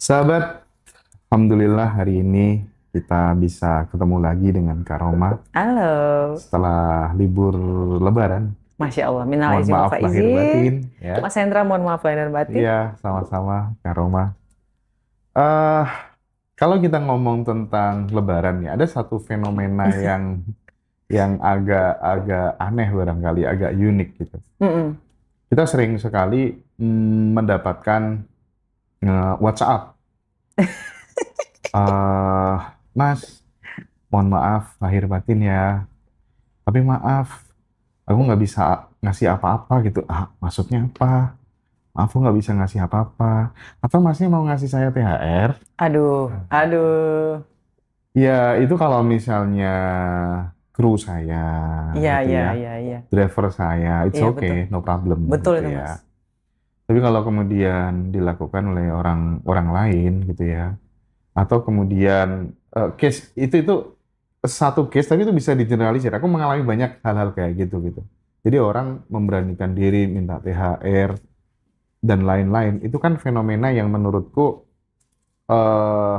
Sahabat, alhamdulillah hari ini kita bisa ketemu lagi dengan Kak Roma Halo, setelah libur Lebaran. Masya Allah, minal Mohon izin wal maaf lahir faizin. batin, ya. Mas Hendra, mohon maaf lahir dan batin. Iya, sama-sama Kak Roma. eh Kalau kita ngomong tentang Lebaran ya, ada satu fenomena yang agak-agak aneh barangkali, agak unik gitu. Mm-mm. Kita sering sekali mendapatkan WhatsApp. eh Mas, mohon maaf lahir batin ya. Tapi maaf, aku nggak bisa ngasih apa-apa gitu. Ah, maksudnya apa? Maaf, aku nggak bisa ngasih apa-apa. Atau masnya mau ngasih saya THR? Aduh, aduh. Ya, itu kalau misalnya kru saya Iya, gitu iya, ya, iya, iya. driver saya, it's Iya, betul. okay, no problem Betul gitu itu, ya. Mas. Tapi kalau kemudian dilakukan oleh orang orang lain gitu ya, atau kemudian case itu satu case tapi itu bisa digeneralisir. Aku mengalami banyak hal-hal kayak gitu. Jadi orang memberanikan diri minta THR dan lain-lain. Itu kan fenomena yang menurutku eh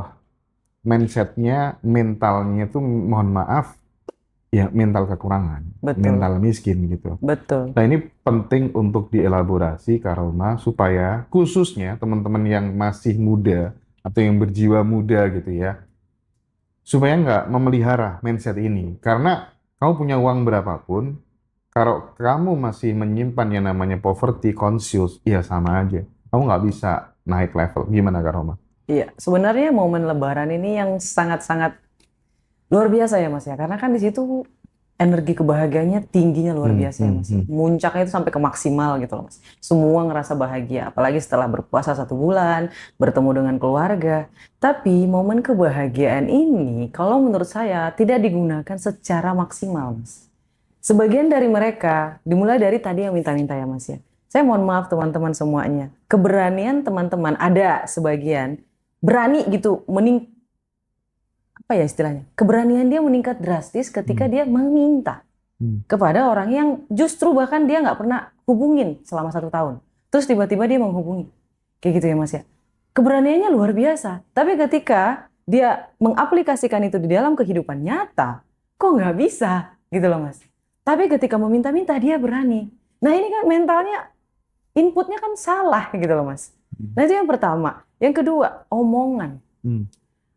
mindsetnya, mentalnya itu mohon maaf ya mental kekurangan, Betul, mental miskin gitu. betul. Nah ini penting untuk dielaborasi karena supaya khususnya teman-teman yang masih muda atau yang berjiwa muda gitu ya, supaya nggak memelihara mindset ini. Karena kamu punya uang berapapun, kalau kamu masih menyimpan yang namanya poverty conscious, ya sama aja. Kamu nggak bisa naik level. Gimana Kak Roma? Iya, sebenarnya momen Lebaran ini yang sangat-sangat luar biasa ya, Mas ya. Karena kan di situ energi kebahagiaannya tingginya luar Hmm, biasa ya, hmm, Mas ya. hmm, Muncaknya itu sampai ke maksimal gitu loh, Mas. Semua ngerasa bahagia, apalagi setelah berpuasa 1 bulan, bertemu dengan keluarga. Tapi momen kebahagiaan ini, kalau menurut saya, tidak digunakan secara maksimal, Mas. Sebagian dari mereka, dimulai dari tadi yang minta-minta ya, Mas ya. Saya mohon maaf teman-teman semuanya. Keberanian teman-teman, ada sebagian, berani gitu, apa ya istilahnya? Keberanian dia meningkat drastis ketika hmm, dia meminta hmm, kepada orang yang justru bahkan dia nggak pernah hubungin selama 1 tahun. Terus tiba-tiba dia menghubungi. Kayak gitu ya Mas ya. Keberaniannya luar biasa. Tapi ketika dia mengaplikasikan itu di dalam kehidupan nyata, kok nggak bisa gitu loh Mas. Tapi ketika meminta-minta dia berani. Nah ini kan mentalnya, inputnya kan salah gitu loh Mas. hmm, Nah itu yang pertama. Yang kedua, omongan. hmm.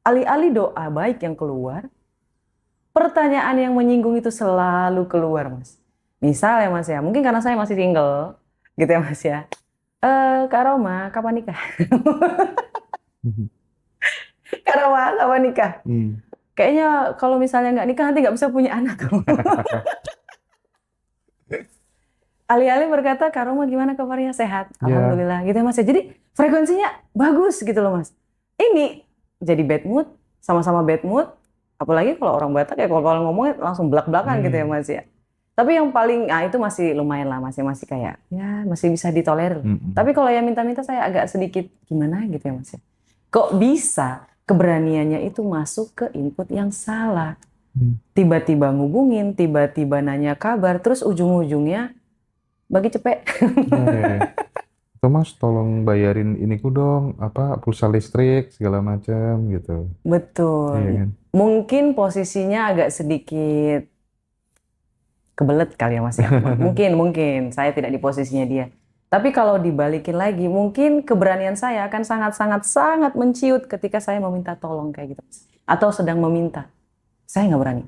Alih-alih doa baik yang keluar, pertanyaan yang menyinggung itu selalu keluar, Mas. Misal ya, Mas ya, mungkin karena saya masih single, gitu ya, Mas ya. Kak Roma, kapan nikah? Hmm. Kak Roma, kapan nikah? Hmm. Kayaknya kalau misalnya nggak nikah nanti nggak bisa punya anak. Alih-alih berkata, Kak Roma gimana kabarnya? Sehat? Ya, Alhamdulillah, gitu ya, Mas ya. Jadi frekuensinya bagus gitu loh, Mas. Ini jadi bad mood, sama-sama bad mood. Apalagi kalau orang Batak ya kalau ngomongnya langsung belak-belakan gitu ya, hmm, Mas ya. Tapi yang paling, itu masih lumayan lah, masih masih kayak ya masih bisa ditolerir. hmm, hmm, Tapi kalau yang minta-minta saya agak sedikit gimana gitu ya Mas ya. Kok bisa keberaniannya itu masuk ke input yang salah? hmm. Tiba-tiba ngubungin, tiba-tiba nanya kabar, terus ujung-ujungnya bagi cepet. Ya, ya, ya. Atau Mas tolong bayarin iniku dong, apa pulsa listrik segala macam gitu. Iya Betul. kan? Mungkin posisinya agak sedikit kebelet kali ya Mas ya. Mungkin saya tidak di posisinya dia. Tapi kalau dibalikin lagi, mungkin keberanian saya akan sangat menciut ketika saya meminta tolong kayak gitu, Mas. Atau sedang meminta. Saya nggak berani.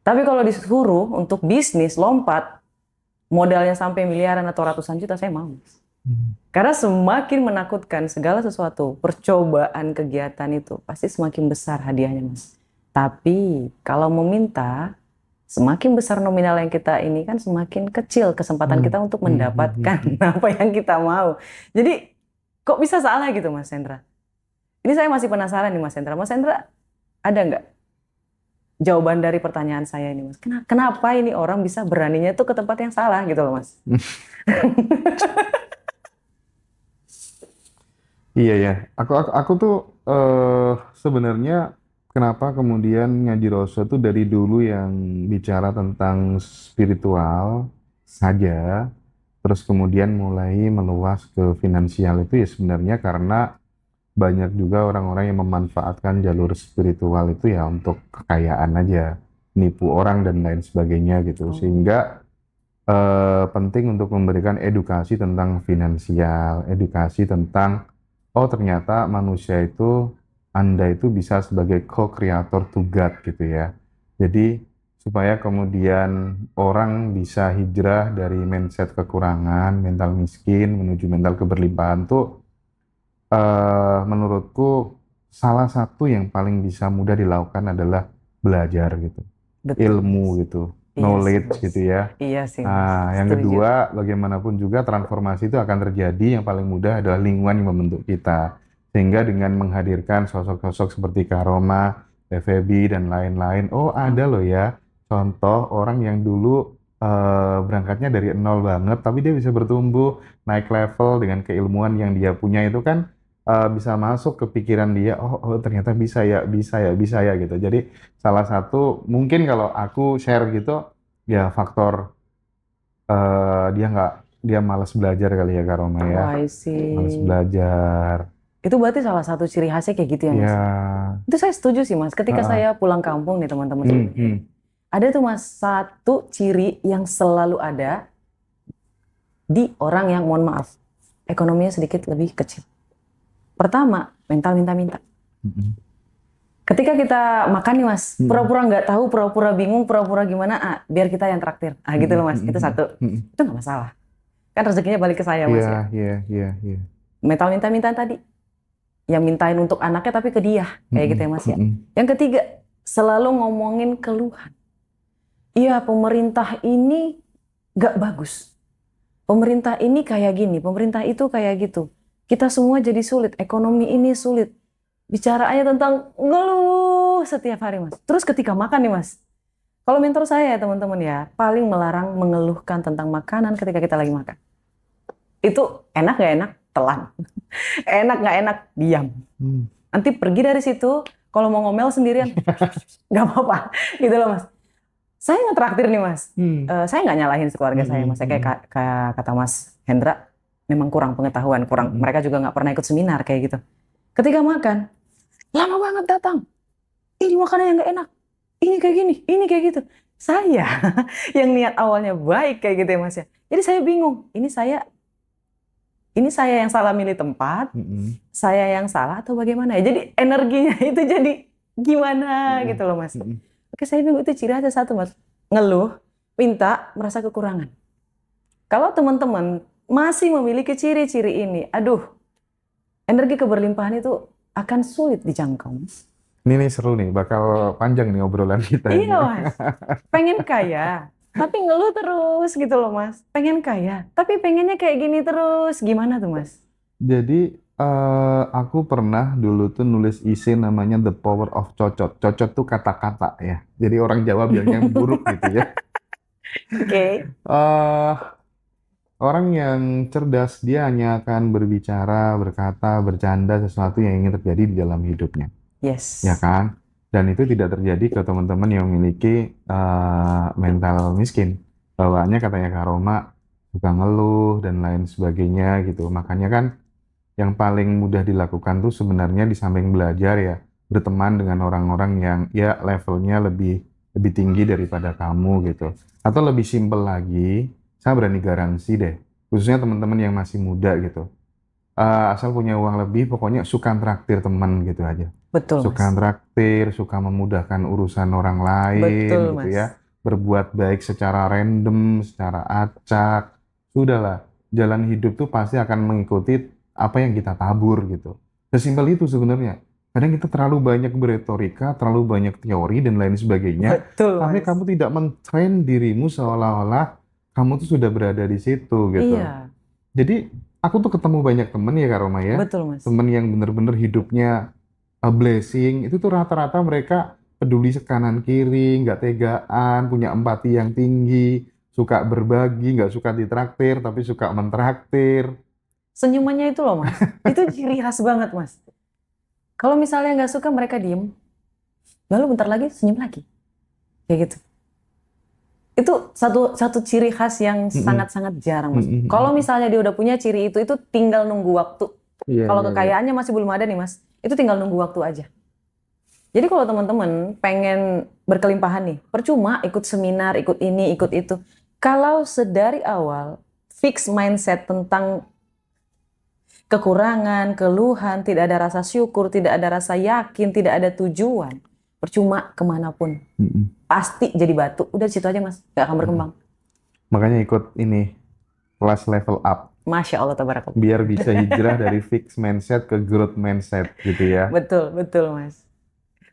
Tapi kalau disuruh untuk bisnis, lompat, modalnya sampai miliaran atau ratusan juta, saya mau. Hmm, Karena semakin menakutkan segala sesuatu, percobaan kegiatan itu pasti semakin besar hadiahnya, Mas. Tapi kalau meminta, semakin besar nominal yang kita ini kan semakin kecil kesempatan hmm, kita untuk hmm, hmm, mendapatkan hmm. apa yang kita mau. Jadi kok bisa salah gitu Mas Hendra? Ini saya masih penasaran nih Mas Hendra. Mas Hendra ada nggak jawaban dari pertanyaan saya ini Mas? Kenapa ini orang bisa beraninya itu ke tempat yang salah gitu loh Mas? Iya ya, aku tuh sebenarnya kenapa kemudian ngaji Roso tuh dari dulu yang bicara tentang spiritual saja, terus kemudian mulai meluas ke finansial itu ya sebenarnya karena banyak juga orang-orang yang memanfaatkan jalur spiritual itu ya untuk kekayaan aja, nipu orang dan lain sebagainya gitu. Oh. Sehingga penting untuk memberikan edukasi tentang finansial, edukasi tentang oh ternyata manusia itu Anda itu bisa sebagai co-creator to God gitu ya. Jadi supaya kemudian orang bisa hijrah dari mindset kekurangan, mental miskin menuju mental keberlimpahan tuh menurutku salah satu yang paling bisa mudah dilakukan adalah belajar gitu, Betul, ilmu Mas. gitu, Iya sih, knowledge Mas. gitu ya. Iya sih, Mas. Nah, yang Setuju. kedua, bagaimanapun juga transformasi itu akan terjadi. Yang paling mudah adalah lingkungan yang membentuk kita. Sehingga dengan menghadirkan sosok-sosok seperti Kak Roma, Febi, dan lain-lain. Oh, ada loh ya contoh orang yang dulu berangkatnya dari nol banget, tapi dia bisa bertumbuh, naik level dengan keilmuan yang dia punya itu kan bisa masuk ke pikiran dia. Oh, oh ternyata bisa ya, bisa ya, bisa ya gitu. Jadi salah satu mungkin kalau aku share gitu, ya faktor dia malas belajar kali ya Kak Roma ya. Oh, I Malas see. belajar. Itu berarti salah satu ciri khasnya kayak gitu ya, Mas? Ya. Itu saya setuju sih, Mas. Ketika Heeh. saya pulang kampung nih, teman-teman Hmm, sekalian. hmm, Ada tuh, Mas, satu ciri yang selalu ada di orang yang, mohon maaf, ekonominya sedikit lebih kecil. Pertama, mental minta-minta. hmm, Ketika kita makan nih, Mas, hmm, pura-pura nggak tahu, pura-pura bingung, pura-pura gimana, biar kita yang traktir. Gitu hmm, loh, Mas. hmm, Itu hmm, satu. hmm. Itu nggak masalah. Kan rezekinya balik ke saya, Mas Iya, ya. iya, iya, iya. Mental minta-minta tadi. Yang mintain untuk anaknya tapi ke dia. Kayak gitu ya, Hmm, Mas ya. hmm, Yang ketiga, selalu ngomongin keluhan. Iya, pemerintah ini nggak bagus. Pemerintah ini kayak gini, pemerintah itu kayak gitu. Kita semua jadi sulit, ekonomi ini sulit. Bicaraannya tentang ngeluh setiap hari, Mas. Terus ketika makan nih, Mas. Kalau mentor saya ya, teman-teman ya, paling melarang mengeluhkan tentang makanan ketika kita lagi makan. Itu enak nggak enak, telan. Enak nggak enak, diam. hmm. Nanti pergi dari situ, kalau mau ngomel sendirian, nggak apa-apa. Gitu loh, Mas. Saya ngetraktir nih, Mas. Hmm, Saya nggak nyalahin keluarga saya, Mas. Kayak hmm, kata Mas Hendra, memang kurang pengetahuan, kurang. hmm. Mereka juga nggak pernah ikut seminar kayak gitu. Ketika makan, lama banget datang. Ini makanan yang nggak enak. Ini kayak gini, ini kayak gitu. Saya yang niat awalnya baik kayak gitu ya, Mas ya. Jadi saya bingung. Ini saya yang salah milih tempat, Hmm, saya yang salah atau bagaimana ya? Jadi energinya itu jadi gimana hmm, gitu loh, Mas. hmm. Oke, saya bingung itu ciri khasnya satu, Mas. Ngeluh, minta, merasa kekurangan. Kalau teman-teman masih memiliki ciri-ciri ini, aduh, energi keberlimpahan itu akan sulit dijangkau, Mas. Ini nih seru nih, bakal panjang nih obrolan kita ini. Iya, Mas. Pengen kaya, tapi ngeluh terus gitu loh, Mas. Pengen kaya, tapi pengennya kayak gini terus. Gimana tuh, Mas? Jadi aku pernah dulu tuh nulis isi namanya The Power of Cocot. Cocot tuh kata-kata ya. Jadi orang Jawa bilangnya buruk gitu ya. Oke. eh Orang yang cerdas dia hanya akan berbicara, berkata, bercanda sesuatu yang ingin terjadi di dalam hidupnya, ya Yes. kan? Dan itu tidak terjadi ke teman-teman yang memiliki mental miskin. Bawaannya katanya Kak Roma suka ngeluh dan lain sebagainya gitu. Makanya kan yang paling mudah dilakukan tuh sebenarnya di samping belajar ya, berteman dengan orang-orang yang ya levelnya lebih lebih tinggi daripada kamu gitu. Atau lebih simpel lagi, saya berani garansi deh, khususnya teman-teman yang masih muda gitu. Asal punya uang lebih, pokoknya suka traktir teman gitu aja. Betul, Suka Mas. traktir, suka memudahkan urusan orang lain Betul, gitu Mas. ya. Berbuat baik secara random, secara acak. Sudahlah, jalan hidup tuh pasti akan mengikuti apa yang kita tabur gitu. Sesimpel itu sebenarnya. Kadang kita terlalu banyak beretorika, terlalu banyak teori dan lain sebagainya, Betul, tapi Mas. kamu tidak men-train dirimu seolah-olah kamu tuh sudah berada di situ gitu. Iya, Jadi aku tuh ketemu banyak temen ya Kak Roma ya, betul, Mas. temen yang bener-bener hidupnya a blessing, itu tuh rata-rata mereka peduli kanan kiri, nggak tegaan, punya empati yang tinggi, suka berbagi, nggak suka ditraktir, tapi suka mentraktir. Senyumannya itu loh, Mas. Itu ciri khas banget, Mas. Kalau misalnya nggak suka, mereka diem. Lalu bentar lagi senyum lagi. Kayak gitu. Itu satu ciri khas yang Mm-mm, sangat-sangat jarang, Mas. mm-mm, Kalau mm-mm. misalnya dia udah punya ciri itu tinggal nunggu waktu. Iya, Kalau iya, iya. kekayaannya masih belum ada nih Mas, itu tinggal nunggu waktu aja. Jadi kalau teman-teman pengen berkelimpahan nih, percuma ikut seminar, ikut ini, ikut itu. Kalau sedari awal fix mindset tentang kekurangan, keluhan, tidak ada rasa syukur, tidak ada rasa yakin, tidak ada tujuan, percuma kemanapun. Mm-mm. Pasti jadi batu. Udah di situ aja Mas, gak akan berkembang. Makanya ikut ini kelas level up Masya Allah, tabarakallah. biar bisa hijrah dari fixed mindset ke growth mindset gitu ya. Betul, betul Mas.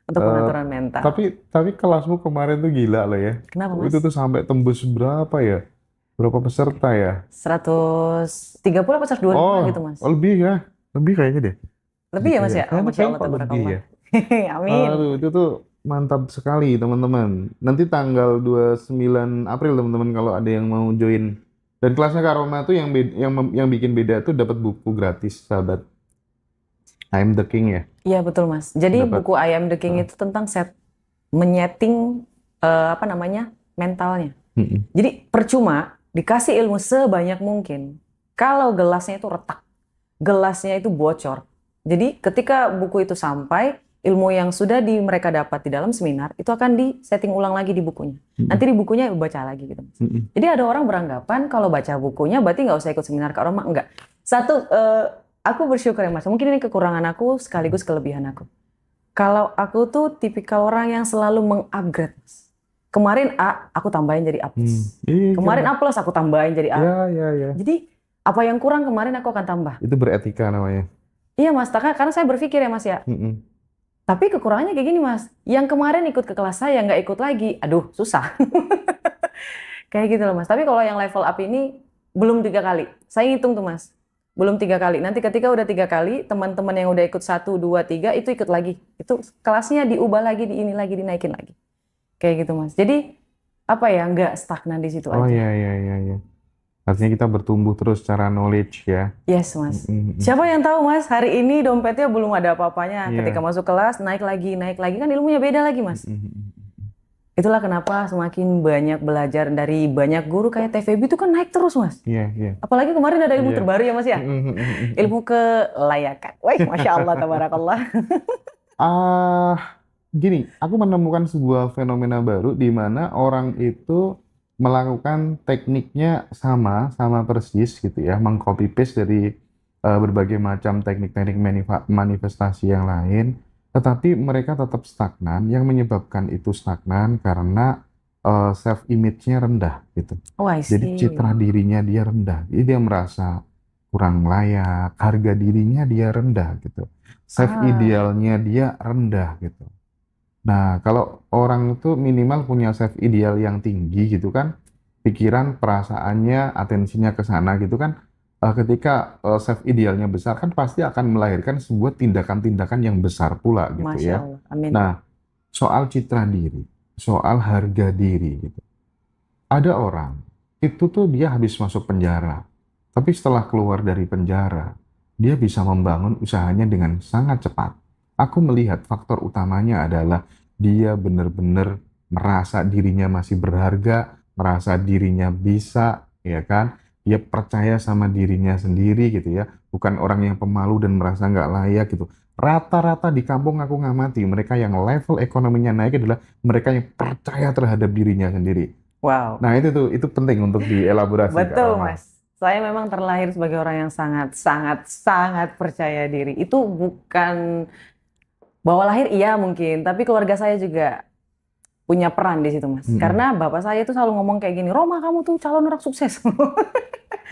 Untuk Eh, pengaturan mental. tapi kelasmu kemarin tuh gila loh ya. Kenapa Itu Mas? tuh sampai tembus berapa ya? Berapa peserta ya? 130 apa 125 Oh, gitu Mas? lebih ya. Lebih kayaknya deh. Lebih ya Gitu Mas ya. ya? Oh, Masya Kayaknya Allah, kok lebih tabarakallah. ya. Amin. Aduh, itu tuh mantap sekali teman-teman. Nanti tanggal 29 April teman-teman kalau ada yang mau join. Dan kelasnya Karoma tuh yang bikin beda tuh dapat buku gratis, sahabat. I'm the King ya. Iya betul Mas. Jadi Dapat. buku I Am the King Ah. itu tentang menyeting apa namanya mentalnya. Mm-mm. Jadi percuma dikasih ilmu sebanyak mungkin kalau gelasnya itu retak, gelasnya itu bocor. Jadi ketika buku itu sampai, ilmu yang sudah mereka dapat di dalam seminar itu akan di-setting ulang lagi di bukunya. Mm-mm. Nanti di bukunya baca lagi gitu. Mas. Mm-mm. Jadi ada orang beranggapan kalau baca bukunya berarti nggak usah ikut seminar Kak Roma. Enggak. Satu, aku bersyukur ya Mas. Mungkin ini kekurangan aku sekaligus kelebihan aku. Kalau aku tuh tipikal orang yang selalu mengupgrade. Mas. Kemarin A, aku tambahin jadi A+. Iya, Kemarin A+, aku tambahin jadi A. ya. Jadi apa yang kurang kemarin aku akan tambah. Itu beretika namanya. Iya Mas, karena saya berpikir ya Mas ya. Mm-mm. Tapi kekurangannya kayak gini Mas. Yang kemarin ikut ke kelas saya nggak ikut lagi. Aduh, susah. Kayak gitu loh Mas. Tapi kalau yang level up ini belum 3 kali. Saya ngitung tuh Mas. Belum 3 kali. Nanti ketika udah 3 kali, teman-teman yang udah ikut 1, 2, 3 itu ikut lagi. Itu kelasnya diubah lagi, ini lagi, dinaikin lagi. Kayak gitu Mas. Jadi apa ya, nggak stagnan di situ Oh aja. iya. Artinya kita bertumbuh terus secara knowledge ya. Yes Mas. Mm-mm. Siapa yang tahu Mas, hari ini dompetnya belum ada apa-apanya. Iya. Ketika masuk kelas, naik lagi kan ilmunya beda lagi Mas. Mm-mm. Itulah kenapa semakin banyak belajar dari banyak guru kayak TVB itu kan naik terus Mas. Iya. Apalagi kemarin ada ilmu Iya. terbaru ya Mas ya. Mm-mm. Ilmu kelayakan. Wah, Masya Allah, tabarakallah. Gini, aku menemukan sebuah fenomena baru di mana orang itu melakukan tekniknya sama persis gitu ya, mengcopy paste dari berbagai macam teknik-teknik manifestasi yang lain, tetapi mereka tetap stagnan. Yang menyebabkan itu stagnan karena self image-nya rendah gitu. Oh, I Jadi see. citra dirinya dia rendah. Jadi dia merasa kurang layak, harga dirinya dia rendah gitu. Self idealnya dia rendah gitu. Nah, kalau orang itu minimal punya self ideal yang tinggi gitu kan, pikiran, perasaannya, atensinya ke sana gitu kan, ketika self idealnya besar kan pasti akan melahirkan sebuah tindakan-tindakan yang besar pula gitu Masya ya. Allah. Amin. Nah, soal citra diri, soal harga diri gitu. Ada orang, itu tuh dia habis masuk penjara, tapi setelah keluar dari penjara, dia bisa membangun usahanya dengan sangat cepat. Aku melihat faktor utamanya adalah dia benar-benar merasa dirinya masih berharga, merasa dirinya bisa, ya kan? Dia percaya sama dirinya sendiri gitu ya, bukan orang yang pemalu dan merasa nggak layak gitu. Rata-rata di kampung aku ngamati, mereka yang level ekonominya naik adalah mereka yang percaya terhadap dirinya sendiri. Wow. Nah itu penting untuk dielaborasi, Kak Betul Rama. Mas. Saya memang terlahir sebagai orang yang sangat percaya diri. Itu bukan bawa lahir iya mungkin, tapi keluarga saya juga punya peran di situ Mas. Mm-mm. Karena bapak saya itu selalu ngomong kayak gini, Roma kamu tuh calon orang sukses.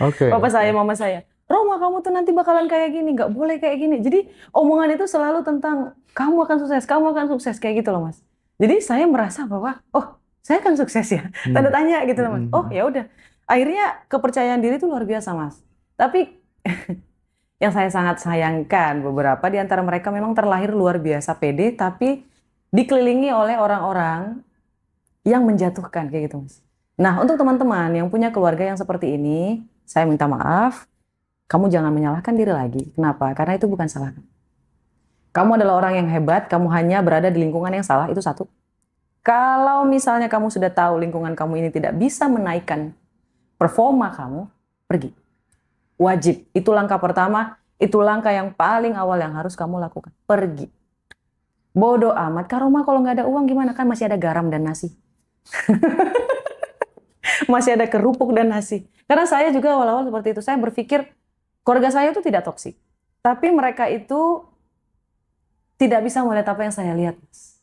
Oke. Bapak saya, mama saya, Roma kamu tuh nanti bakalan kayak gini, nggak boleh kayak gini. Jadi omongan itu selalu tentang kamu akan sukses kayak gitu loh Mas. Jadi saya merasa bahwa oh saya akan sukses ya, tanda tanya gitu loh Mas. Oh ya udah, akhirnya kepercayaan diri itu luar biasa Mas. Tapi yang saya sangat sayangkan beberapa di antara mereka memang terlahir luar biasa pede, tapi dikelilingi oleh orang-orang yang menjatuhkan kayak gitu Mas. Nah untuk teman-teman yang punya keluarga yang seperti ini, saya minta maaf, kamu jangan menyalahkan diri lagi. Kenapa? Karena itu bukan salah kamu. Kamu adalah orang yang hebat, kamu hanya berada di lingkungan yang salah, itu satu. Kalau misalnya kamu sudah tahu lingkungan kamu ini tidak bisa menaikkan performa kamu, pergi. Wajib, itu langkah pertama Itu langkah yang paling awal yang harus kamu lakukan. Pergi. Bodoh amat. Kak Roma kalau nggak ada uang gimana? Kan masih ada garam dan nasi. Masih ada kerupuk dan nasi. Karena saya juga awal-awal seperti itu. Saya berpikir keluarga saya itu tidak toksik. Tapi mereka itu tidak bisa melihat apa yang saya lihat, Mas.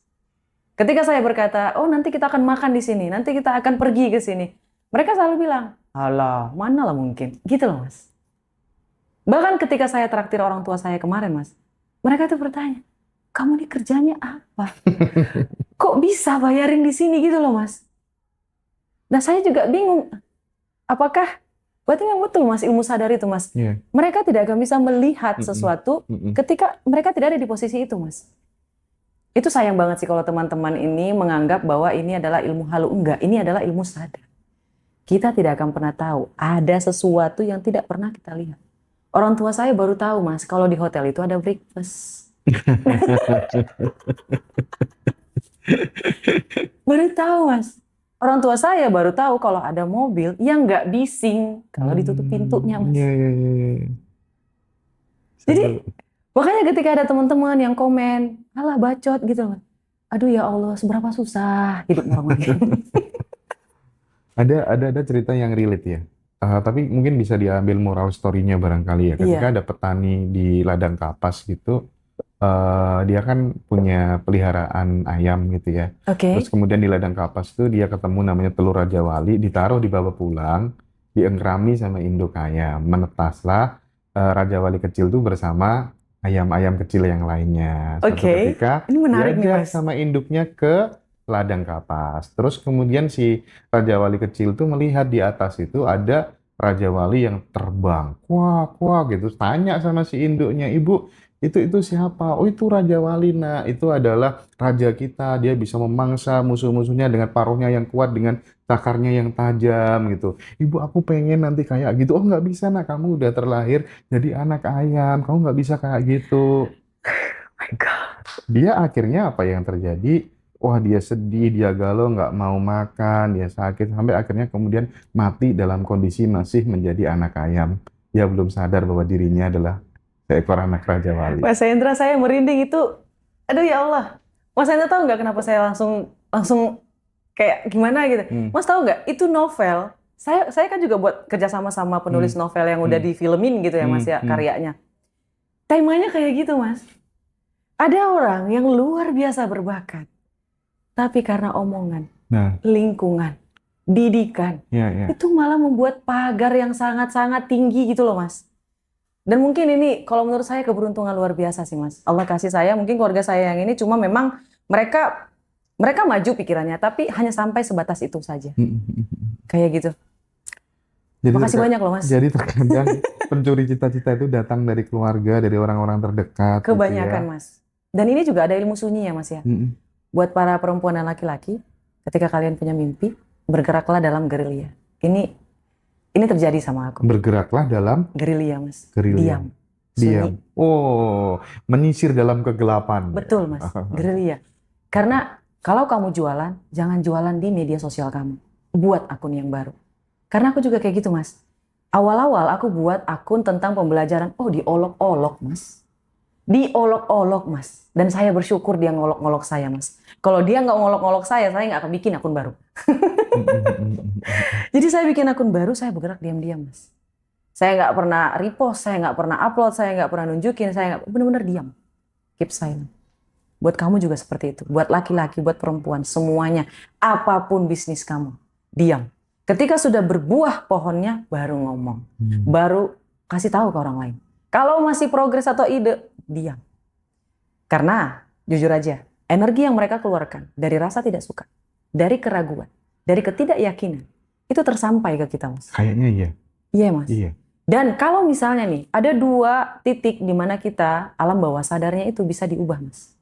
Ketika saya berkata, oh nanti kita akan makan di sini, nanti kita akan pergi ke sini. Mereka selalu bilang, alah, mana lah mungkin. Gitu loh, Mas. Bahkan ketika saya traktir orang tua saya kemarin, Mas, mereka tuh bertanya, kamu ini kerjanya apa? Kok bisa bayarin di sini gitu loh, Mas? Nah, saya juga bingung. Apakah, berarti yang betul, Mas, ilmu sadar itu, Mas. Iya. Mereka tidak akan bisa melihat sesuatu ketika mereka tidak ada di posisi itu, Mas. Itu sayang banget sih kalau teman-teman ini menganggap bahwa ini adalah ilmu halu. Enggak, ini adalah ilmu sadar. Kita tidak akan pernah tahu ada sesuatu yang tidak pernah kita lihat. Orang tua saya baru tahu, Mas, kalau di hotel itu ada breakfast. Baru tahu, Mas. Orang tua saya baru tahu kalau ada mobil yang nggak bising kalau ditutup pintunya, Mas. Iya. Jadi makanya ketika ada teman-teman yang komen, alah bacot gitu loh. Aduh ya Allah, seberapa susah hidup orang-orang. Ada cerita yang relate ya. Tapi mungkin bisa diambil moral story-nya barangkali ya. Ketika Iya. ada petani di ladang kapas gitu, dia kan punya peliharaan ayam gitu ya. Oke. Terus kemudian di ladang kapas itu dia ketemu namanya telur Raja Wali, ditaruh dibawa pulang, diengkrami sama induk ayam. Menetaslah Raja Wali kecil itu bersama ayam-ayam kecil yang lainnya. Suatu Oke. ketika Ini menarik nih, diajak Mas. sama induknya ke ladang kapas. Terus kemudian si Raja Wali kecil tuh melihat di atas itu ada Raja Wali yang terbang. Wah, wah gitu. Tanya sama si induknya, "Ibu, itu siapa?" "Oh, itu Raja Wali, Nak. Itu adalah raja kita. Dia bisa memangsa musuh-musuhnya dengan paruhnya yang kuat, dengan cakarnya yang tajam gitu. Ibu, aku pengen nanti kayak gitu." "Oh, nggak bisa, Nak. Kamu udah terlahir jadi anak ayam. Kamu nggak bisa kayak gitu." My God. Dia akhirnya apa yang terjadi? Wah, dia sedih, dia galau, nggak mau makan, dia sakit, sampai akhirnya kemudian mati dalam kondisi masih menjadi anak ayam. Dia belum sadar bahwa dirinya adalah seekor anak Raja Wali. Mas Hendra, saya merinding itu. Aduh ya Allah. Mas Hendra tahu nggak kenapa saya langsung kayak gimana gitu? Mas tahu nggak? Itu novel. Saya kan juga buat kerjasama sama penulis novel yang udah difilmin gitu ya, Mas ya, karyanya. Temanya kayak gitu, Mas. Ada orang yang luar biasa berbakat, tapi karena omongan, Nah, lingkungan, didikan, ya. itu malah membuat pagar yang sangat-sangat tinggi gitu loh, Mas. Dan mungkin ini kalau menurut saya keberuntungan luar biasa sih, Mas. Allah kasih saya, mungkin keluarga saya yang ini cuma memang mereka maju pikirannya, tapi hanya sampai sebatas itu saja. Kayak gitu. Makasih banyak loh, Mas. Jadi terkadang pencuri cita-cita itu datang dari keluarga, dari orang-orang terdekat. gitu ya. Kebanyakan, Mas. Dan ini juga ada ilmu sunyi ya, Mas ya. Buat para perempuan dan laki-laki, ketika kalian punya mimpi, bergeraklah dalam gerilya. Ini terjadi sama aku. Bergeraklah dalam Gerilya, Mas. gerilya. Diam. Diam. Oh, menyisir dalam kegelapan. Betul, Mas. Gerilya. Karena kalau kamu jualan, jangan jualan di media sosial kamu. Buat akun yang baru. Karena aku juga kayak gitu, Mas. Awal-awal aku buat akun tentang pembelajaran. Oh, diolok-olok, Mas. Diolok-olok, Mas. Dan saya bersyukur dia ngolok-ngolok saya, Mas. Kalau dia nggak ngolok-ngolok saya nggak akan bikin akun baru. Jadi saya bikin akun baru, saya bergerak diam-diam, Mas. Saya nggak pernah repost, saya nggak pernah upload, saya nggak pernah nunjukin, saya nggak, benar-benar diam. Keep silent. Buat kamu juga seperti itu. Buat laki-laki, buat perempuan, semuanya. Apapun bisnis kamu, diam. Ketika sudah berbuah pohonnya, baru ngomong. Baru kasih tahu ke orang lain. Kalau masih progres atau ide, diam. Karena, jujur aja, energi yang mereka keluarkan dari rasa tidak suka, dari keraguan, dari ketidakyakinan, itu tersampai ke kita, Mas. Kayaknya iya. Iya, Mas. Iya. Dan kalau misalnya nih, ada 2 titik di mana kita, alam bawah sadarnya itu bisa diubah, Mas.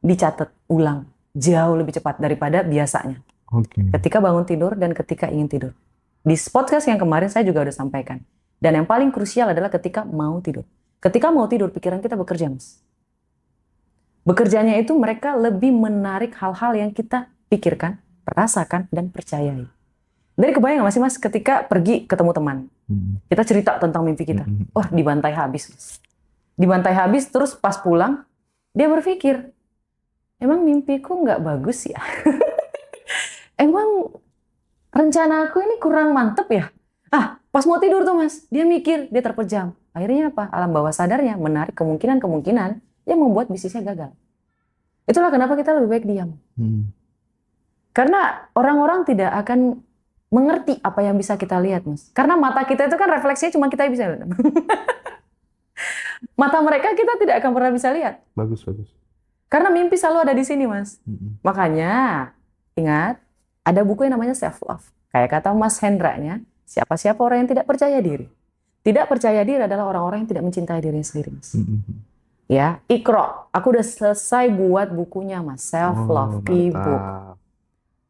Dicatat ulang, jauh lebih cepat daripada biasanya. Oke. Ketika bangun tidur dan ketika ingin tidur. Di podcast yang kemarin saya juga udah sampaikan. Dan yang paling krusial adalah ketika mau tidur. Ketika mau tidur, pikiran kita bekerja, Mas. Bekerjanya itu mereka lebih menarik hal-hal yang kita pikirkan, rasakan, dan percayai. Dari kebayang nggak sih, Mas, ketika pergi ketemu teman. Kita cerita tentang mimpi kita. Wah, dibantai habis, Mas. dibantai habis, terus pas pulang, dia berpikir, emang mimpiku nggak bagus ya? Emang rencana aku ini kurang mantep ya? Pas mau tidur tuh Mas, dia mikir, dia terpejam. Akhirnya apa? Alam bawah sadarnya menarik kemungkinan-kemungkinan yang membuat bisnisnya gagal. Itulah kenapa kita lebih baik diam. Karena orang-orang tidak akan mengerti apa yang bisa kita lihat, Mas. Karena mata kita itu kan refleksinya cuma kita bisa lihat. Mata mereka kita tidak akan pernah bisa lihat. Bagus. Karena mimpi selalu ada di sini, Mas. Makanya, ingat, ada buku yang namanya Self Love. Kayak kata Mas Hendra-nya, siapa-siapa orang yang tidak percaya diri. Tidak percaya diri adalah orang-orang yang tidak mencintai dirinya sendiri, Mas. Ya, Iqra. Aku udah selesai buat bukunya, Mas. Self Love e-book.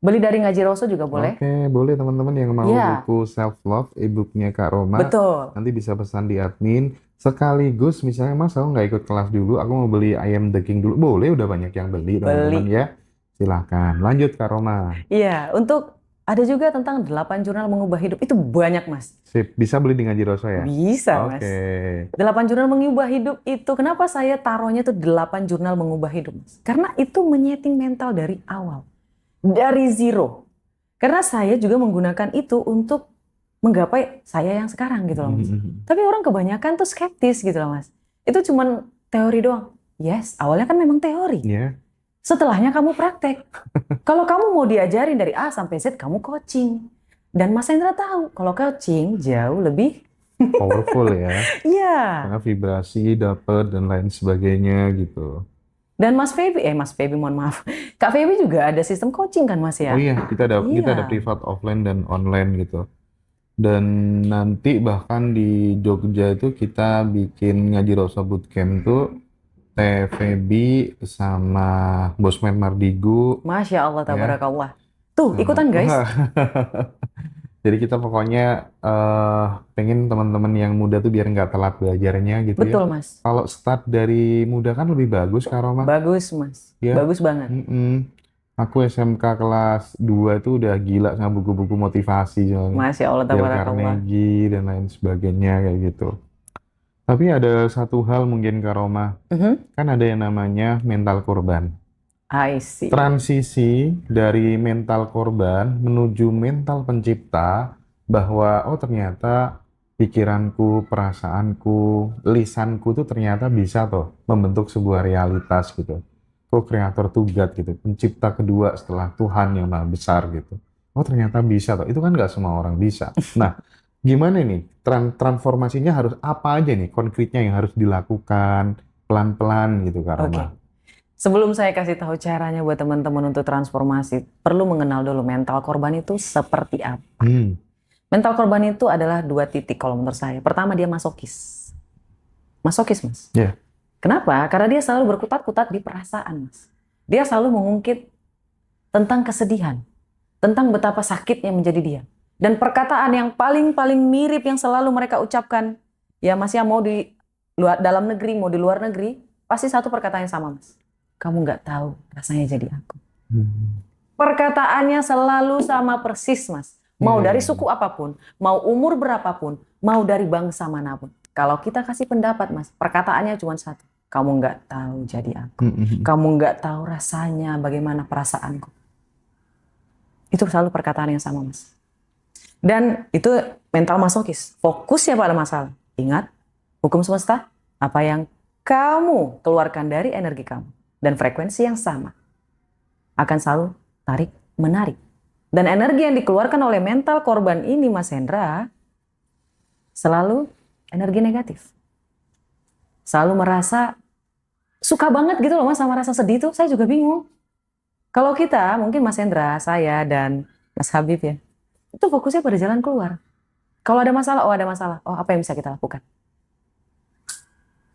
Beli dari Ngaji Roso juga boleh. Oke, boleh teman-teman yang mau buku Self Love e-booknya Kak Roma. Betul. Nanti bisa pesan di admin. Sekaligus misalnya Mas, aku nggak ikut kelas dulu, aku mau beli ayam the king dulu. Boleh, udah banyak yang beli teman-teman ya. Silahkan. Lanjut Kak Roma. Iya, untuk ada juga tentang 8 jurnal mengubah hidup. Itu banyak, Mas. Sip, bisa beli di Ngaji Roso ya? Bisa, Mas. 8 jurnal mengubah hidup itu, kenapa saya taruhnya itu 8 jurnal mengubah hidup, Mas? Karena itu menyeting mental dari awal. Dari zero. Karena saya juga menggunakan itu untuk menggapai saya yang sekarang gitu loh, Mas. Tapi orang kebanyakan tuh skeptis gitu loh, Mas. Itu cuman teori doang. Yes, awalnya kan memang teori. Setelahnya kamu praktek. Kalau kamu mau diajarin dari A sampai Z, kamu coaching. Dan Mas Hendra tahu, kalau coaching jauh lebih powerful ya. Iya. Karena vibrasi dapat dan lain sebagainya gitu. Dan Mas Feby mohon maaf. Kak Feby juga ada sistem coaching kan Mas ya? Oh iya, kita ada privat offline dan online gitu. Dan nanti bahkan di Jogja itu kita bikin Ngaji Roso Bootcamp tuh Teh Feby sama Bosman Mardigu. Masya Allah, tabarakallah. Tuh, ikutan guys. Jadi kita pokoknya pengen teman-teman yang muda tuh biar nggak telat belajarnya gitu. Betul, ya. Mas. Kalau start dari muda kan lebih bagus, Kak Roma. Bagus, Mas. Ya. Bagus banget. Aku SMK kelas 2 tuh udah gila sama buku-buku motivasi. Masya Allah, Dale tabarakallah. Carnegie dan lain sebagainya kayak gitu. Tapi ada satu hal mungkin Kak Roma. Kan ada yang namanya mental korban. I see. Transisi dari mental korban menuju mental pencipta, bahwa oh ternyata pikiranku, perasaanku, lisanku tuh ternyata bisa tuh membentuk sebuah realitas gitu. Co-kreator to God gitu, pencipta kedua setelah Tuhan yang Maha Besar gitu. Oh ternyata bisa tuh, itu kan nggak semua orang bisa. Nah, gimana nih transformasinya, harus apa aja nih konkretnya yang harus dilakukan pelan-pelan gitu Kak Roma? Sebelum saya kasih tahu caranya buat teman-teman untuk transformasi, perlu mengenal dulu mental korban itu seperti apa. Mental korban itu adalah 2 titik kalau menurut saya. Pertama, dia masokis. Masokis, Mas. Yeah. Kenapa? Karena dia selalu berkutat-kutat di perasaan, Mas. Dia selalu mengungkit tentang kesedihan, tentang betapa sakitnya menjadi dia. Dan perkataan yang paling mirip yang selalu mereka ucapkan, ya Mas ya, mau di dalam negeri, mau di luar negeri, pasti satu perkataan yang sama, Mas. Kamu nggak tahu rasanya jadi aku. Perkataannya selalu sama persis, Mas. Mau dari suku apapun, mau umur berapapun, mau dari bangsa manapun. Kalau kita kasih pendapat, Mas, perkataannya cuma satu. Kamu nggak tahu jadi aku. Kamu nggak tahu rasanya bagaimana perasaanku. Itu selalu perkataan yang sama, Mas. Dan itu mental masokis. Fokusnya pada masalah. Ingat, hukum semesta, apa yang kamu keluarkan dari energi kamu dan frekuensi yang sama akan selalu tarik-menarik. Dan energi yang dikeluarkan oleh mental korban ini, Mas Hendra, selalu energi negatif. Selalu merasa suka banget gitu loh Mas sama rasa sedih tuh, saya juga bingung. Kalau kita, mungkin Mas Hendra, saya, dan Mas Habib ya, itu fokusnya pada jalan keluar. Kalau ada masalah, oh ada masalah, oh apa yang bisa kita lakukan?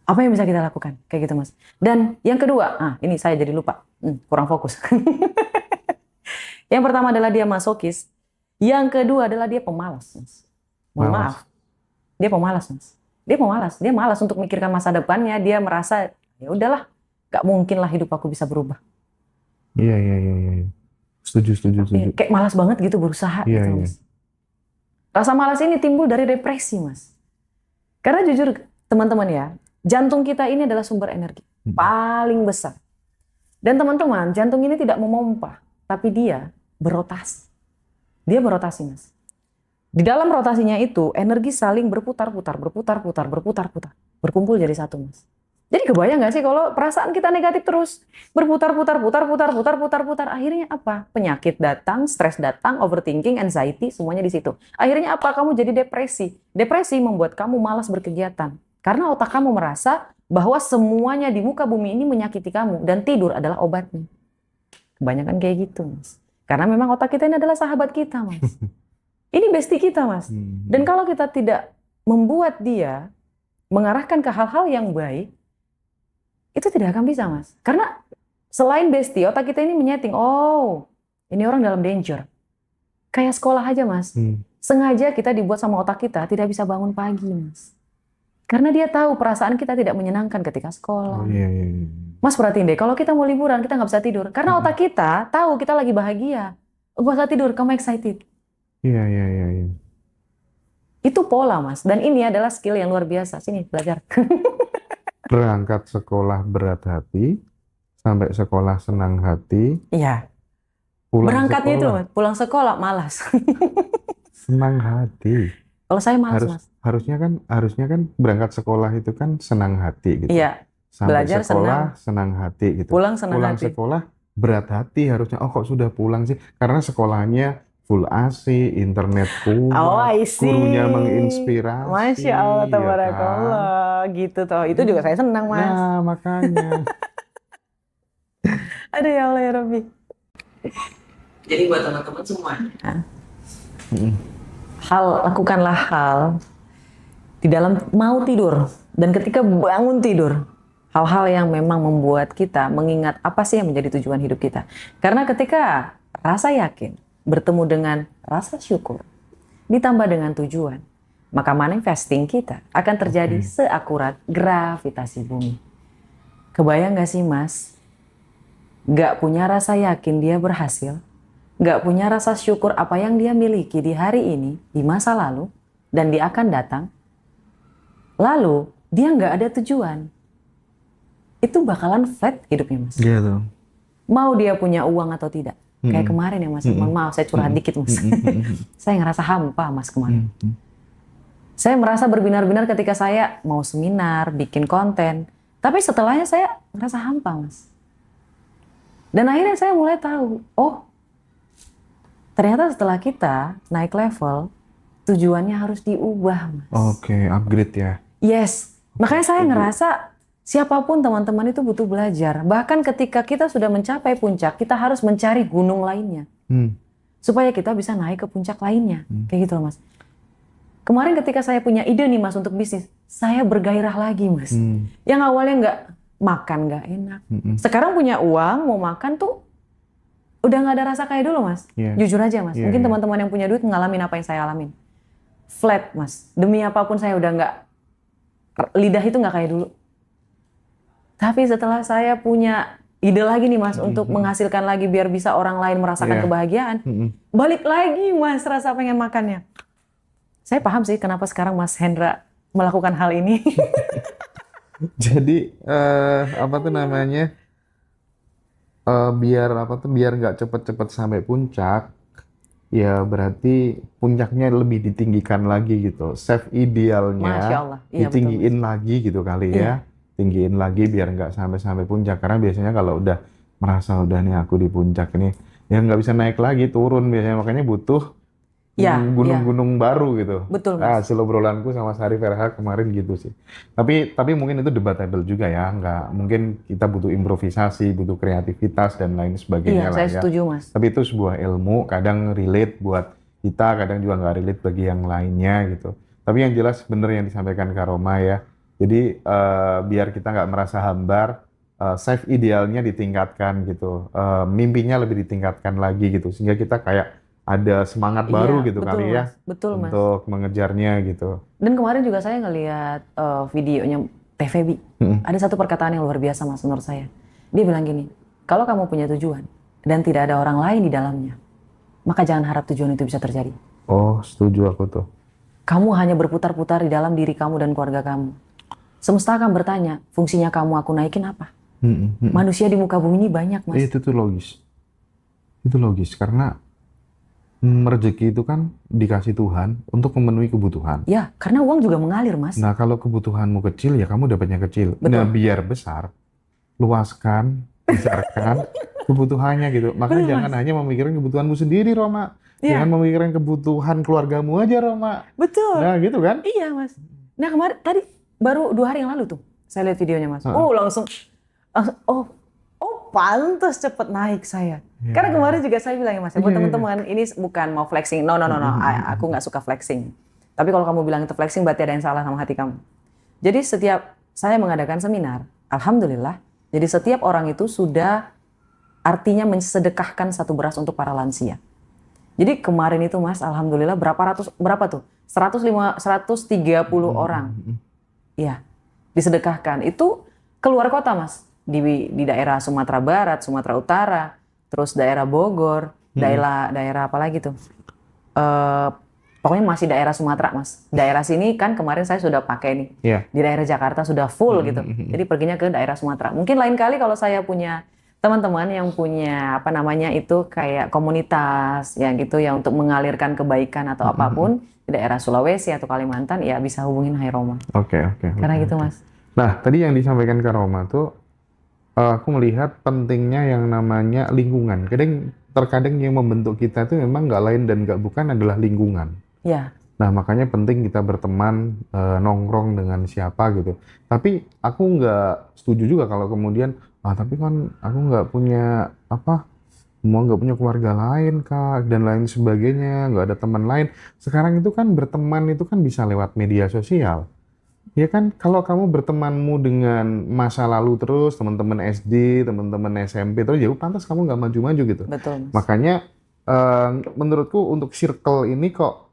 Apa yang bisa kita lakukan? Kayak gitu Mas. Dan yang kedua, ini saya jadi lupa, kurang fokus. Yang pertama adalah dia masokis, yang kedua adalah dia pemalas, Mas. Mohon maaf, dia pemalas, Mas. Dia malas untuk mikirkan masa depannya. Dia merasa ya udahlah, gak mungkin lah hidup aku bisa berubah. Iya. Setuju. Kayak malas banget gitu berusaha. Iya. Mas. Rasa malas ini timbul dari depresi, Mas. Karena jujur teman-teman ya, Jantung kita ini adalah sumber energi paling besar. Dan teman-teman, jantung ini tidak memompa, tapi dia berotasi. Dia berotasi, Mas. Di dalam rotasinya itu, energi saling berputar-putar, berkumpul jadi satu, Mas. Jadi kebayang nggak sih kalau perasaan kita negatif terus, berputar-putar, akhirnya apa? Penyakit datang, stres datang, overthinking, anxiety, semuanya di situ. Akhirnya apa? Kamu jadi depresi. Depresi membuat kamu malas berkegiatan. Karena otak kamu merasa bahwa semuanya di muka bumi ini menyakiti kamu dan tidur adalah obatnya. Kebanyakan kayak gitu, Mas. Karena memang otak kita ini adalah sahabat kita, Mas. Ini bestie kita, Mas. Dan kalau kita tidak membuat dia mengarahkan ke hal-hal yang baik, itu tidak akan bisa, Mas. Karena selain bestie, otak kita ini menyeting, oh, ini orang dalam danger. Kayak sekolah aja, Mas. Sengaja kita dibuat sama otak kita tidak bisa bangun pagi, Mas. Karena dia tahu perasaan kita tidak menyenangkan ketika sekolah. Mas perhatiin deh, kalau kita mau liburan, kita nggak bisa tidur. Karena otak kita tahu kita lagi bahagia. Gak usah tidur, kamu excited. Iya. Itu pola, Mas. Dan ini adalah skill yang luar biasa. Sini, belajar. Berangkat sekolah berat hati, sampai sekolah senang hati. Iya. Pulang Berangkatnya itu, sekolah Mas. Pulang sekolah, malas. senang hati. Kalau saya malas, Mas. Harusnya kan berangkat sekolah itu kan senang hati gitu. Iya. Sampai Belajar sekolah senang hati gitu. Pulang senang Pulang hati. sekolah berat hati harusnya. Oh, kok sudah pulang sih? Karena sekolahnya full AC, internet kuat, Oh, I see. gurunya menginspirasi. Masya Allah, ya tabarakallah. Gitu toh. Itu juga saya senang, Mas. Nah, makanya. Aduh ya Allah ya Rabbi. Jadi buat teman-teman semuanya, lakukanlah hal di dalam mau tidur dan ketika bangun tidur, hal-hal yang memang membuat kita mengingat apa sih yang menjadi tujuan hidup kita. Karena ketika rasa yakin bertemu dengan rasa syukur ditambah dengan tujuan, maka manifesting kita akan terjadi seakurat gravitasi bumi. Kebayang gak sih, Mas? Gak punya rasa yakin dia berhasil, gak punya rasa syukur apa yang dia miliki di hari ini, di masa lalu, dan dia akan datang, lalu dia gak ada tujuan. Itu bakalan flat hidupnya, Mas. Iya tuh. Mau dia punya uang atau tidak. Kayak kemarin ya, Mas. Mohon maaf, saya curhat dikit, Mas. Saya ngerasa hampa, Mas, kemarin. Saya merasa berbinar-binar ketika saya mau seminar, bikin konten. Tapi setelahnya saya ngerasa hampa, Mas. Dan akhirnya saya mulai tahu, oh, ternyata setelah kita naik level, tujuannya harus diubah, Mas. Oke, upgrade ya. Yes. Makanya saya ngerasa siapapun teman-teman itu butuh belajar. Bahkan ketika kita sudah mencapai puncak, kita harus mencari gunung lainnya. Supaya kita bisa naik ke puncak lainnya. Kayak gitu loh, Mas. Kemarin ketika saya punya ide nih, Mas, untuk bisnis, saya bergairah lagi, Mas. Yang awalnya nggak makan, nggak enak. Sekarang punya uang, mau makan tuh udah nggak ada rasa kayak dulu, Mas. Jujur aja, Mas. Mungkin teman-teman yang punya duit ngalamin apa yang saya alamin. Flat, Mas. Demi apapun saya udah nggak, lidah itu nggak kayak dulu. Tapi setelah saya punya ide lagi nih, Mas, untuk menghasilkan lagi biar bisa orang lain merasakan kebahagiaan, balik lagi, Mas, rasa pengen makannya. Saya paham sih kenapa sekarang Mas Hendra melakukan hal ini. Jadi apa tuh namanya? Biar nggak cepet-cepet sampai puncak, ya berarti puncaknya lebih ditinggikan lagi gitu. Save idealnya Masya Allah. Iya, ditinggiin lagi gitu kali ya. Tinggiin lagi biar nggak sampai puncak. Karena biasanya kalau udah merasa udah nih aku di puncak ini, ya nggak bisa naik lagi, turun biasanya. Makanya butuh gunung-gunung baru gitu. Betul, Mas. Hasil obrolanku sama Sari Verha kemarin gitu sih. Tapi mungkin itu debatable juga ya. Nggak, mungkin kita butuh improvisasi, butuh kreativitas dan lain sebagainya lah saya ya. setuju, Mas. Tapi itu sebuah ilmu, kadang relate buat kita, kadang juga nggak relate bagi yang lainnya gitu. Tapi yang jelas bener yang disampaikan Kak Roma ya. Jadi biar kita nggak merasa hambar, save idealnya ditingkatkan gitu. Mimpinya lebih ditingkatkan lagi gitu. Sehingga kita kayak ada semangat baru gitu betul, kali Mas. ya. Betul, Mas. Untuk mengejarnya gitu. Dan kemarin juga saya ngelihat videonya TVB. Ada satu perkataan yang luar biasa, Mas, menurut saya. Dia bilang gini, kalau kamu punya tujuan dan tidak ada orang lain di dalamnya, maka jangan harap tujuan itu bisa terjadi. Oh, setuju aku tuh. Kamu hanya berputar-putar di dalam diri kamu dan keluarga kamu. Semesta akan bertanya, fungsinya kamu aku naikin apa? Mm-mm. Manusia di muka bumi ini banyak, Mas. Itu tuh logis. Itu logis karena rezeki itu kan dikasih Tuhan untuk memenuhi kebutuhan. Ya, karena uang juga mengalir, Mas. Nah, kalau kebutuhanmu kecil, ya kamu dapatnya kecil. Nah, Betul. biar besar, luaskan, besarkan kebutuhannya gitu. Makanya Betul, jangan Mas. hanya memikirkan kebutuhanmu sendiri, Roma. Jangan Iya, memikirkan kebutuhan keluargamu aja, Roma. betul. Nah, gitu kan? Iya, Mas. Nah, kemarin tadi baru 2 hari yang lalu tuh saya lihat videonya, Mas. Heeh. Oh, langsung, pantas cepet naik saya. Ya. Karena kemarin juga saya bilang ya, Mas, ya, buat Iya, iya. teman-teman, ini bukan mau flexing. No, no, no, no. Aku nggak suka flexing. Tapi kalau kamu bilang itu flexing, berarti ada yang salah sama hati kamu. Jadi setiap saya mengadakan seminar, alhamdulillah, jadi setiap orang itu sudah artinya mensedekahkan satu beras untuk para lansia. Jadi kemarin itu, Mas, alhamdulillah berapa tuh? 130 orang. Ya, disedekahkan. Itu keluar kota, Mas. Di daerah Sumatera Barat, Sumatera Utara, terus daerah Bogor, daerah apa lagi tuh? Pokoknya masih daerah Sumatera, Mas. Daerah sini kan kemarin saya sudah pakai nih. Iya. Di daerah Jakarta sudah full gitu. Jadi perginya ke daerah Sumatera. Mungkin lain kali kalau saya punya teman-teman yang punya apa namanya itu kayak komunitas ya gitu ya untuk mengalirkan kebaikan atau apapun di daerah Sulawesi atau Kalimantan ya bisa hubungin Hai Roma. Oke. Karena gitu, Mas. Nah, tadi yang disampaikan ke Roma tuh, aku melihat pentingnya yang namanya lingkungan. Terkadang yang membentuk kita tuh memang nggak lain dan nggak bukan adalah lingkungan. Ya, Nah, makanya penting kita berteman, nongkrong dengan siapa gitu. Tapi aku nggak setuju juga kalau kemudian, tapi kan aku nggak punya nggak punya keluarga lain kak dan lain sebagainya, nggak ada teman lain. Sekarang itu kan berteman itu kan bisa lewat media sosial. Ya kan, kalau kamu bertemanmu dengan masa lalu terus, teman-teman SD, teman-teman SMP terus, ya pantas kamu nggak maju-maju gitu. betul, Mas. Makanya menurutku untuk circle ini kok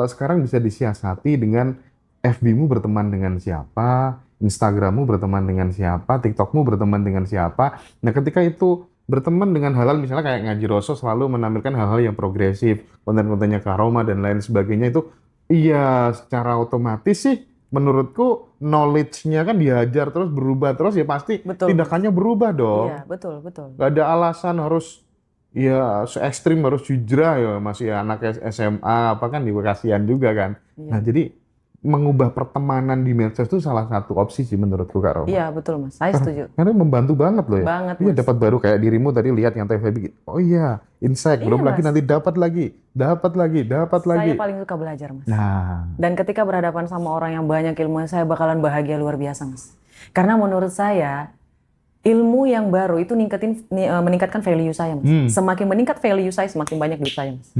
sekarang bisa disiasati dengan FB-mu berteman dengan siapa, Instagram-mu berteman dengan siapa, TikTok-mu berteman dengan siapa. Nah, ketika itu berteman dengan hal-hal misalnya kayak Ngaji Roso selalu menampilkan hal-hal yang progresif, konten-kontennya Kak Roma dan lain sebagainya itu, iya secara otomatis sih menurutku knowledge-nya kan diajar terus berubah terus ya pasti Betul, tindakannya berubah dong. Iya, betul. Gak ada alasan harus ya se-ekstrim harus hijrah ya masih anak SMA apa kan juga kasihan juga kan. Iya. Nah, jadi mengubah pertemanan di medsos itu salah satu opsi sih menurutku Kak Roma. Iya, betul, Mas. Saya setuju. Karena membantu banget loh ya. Banget, Iya Mas. dapat baru kayak dirimu tadi lihat yang TV bikin. Oh iya, insight. Iya, Belum lagi Mas. nanti dapat lagi. Saya paling suka belajar, Mas. Nah, Dan ketika berhadapan sama orang yang banyak ilmu, saya bakalan bahagia luar biasa, Mas. Karena menurut saya, ilmu yang baru itu meningkatkan value saya, Mas. Semakin meningkat value saya, semakin banyak duit saya, Mas.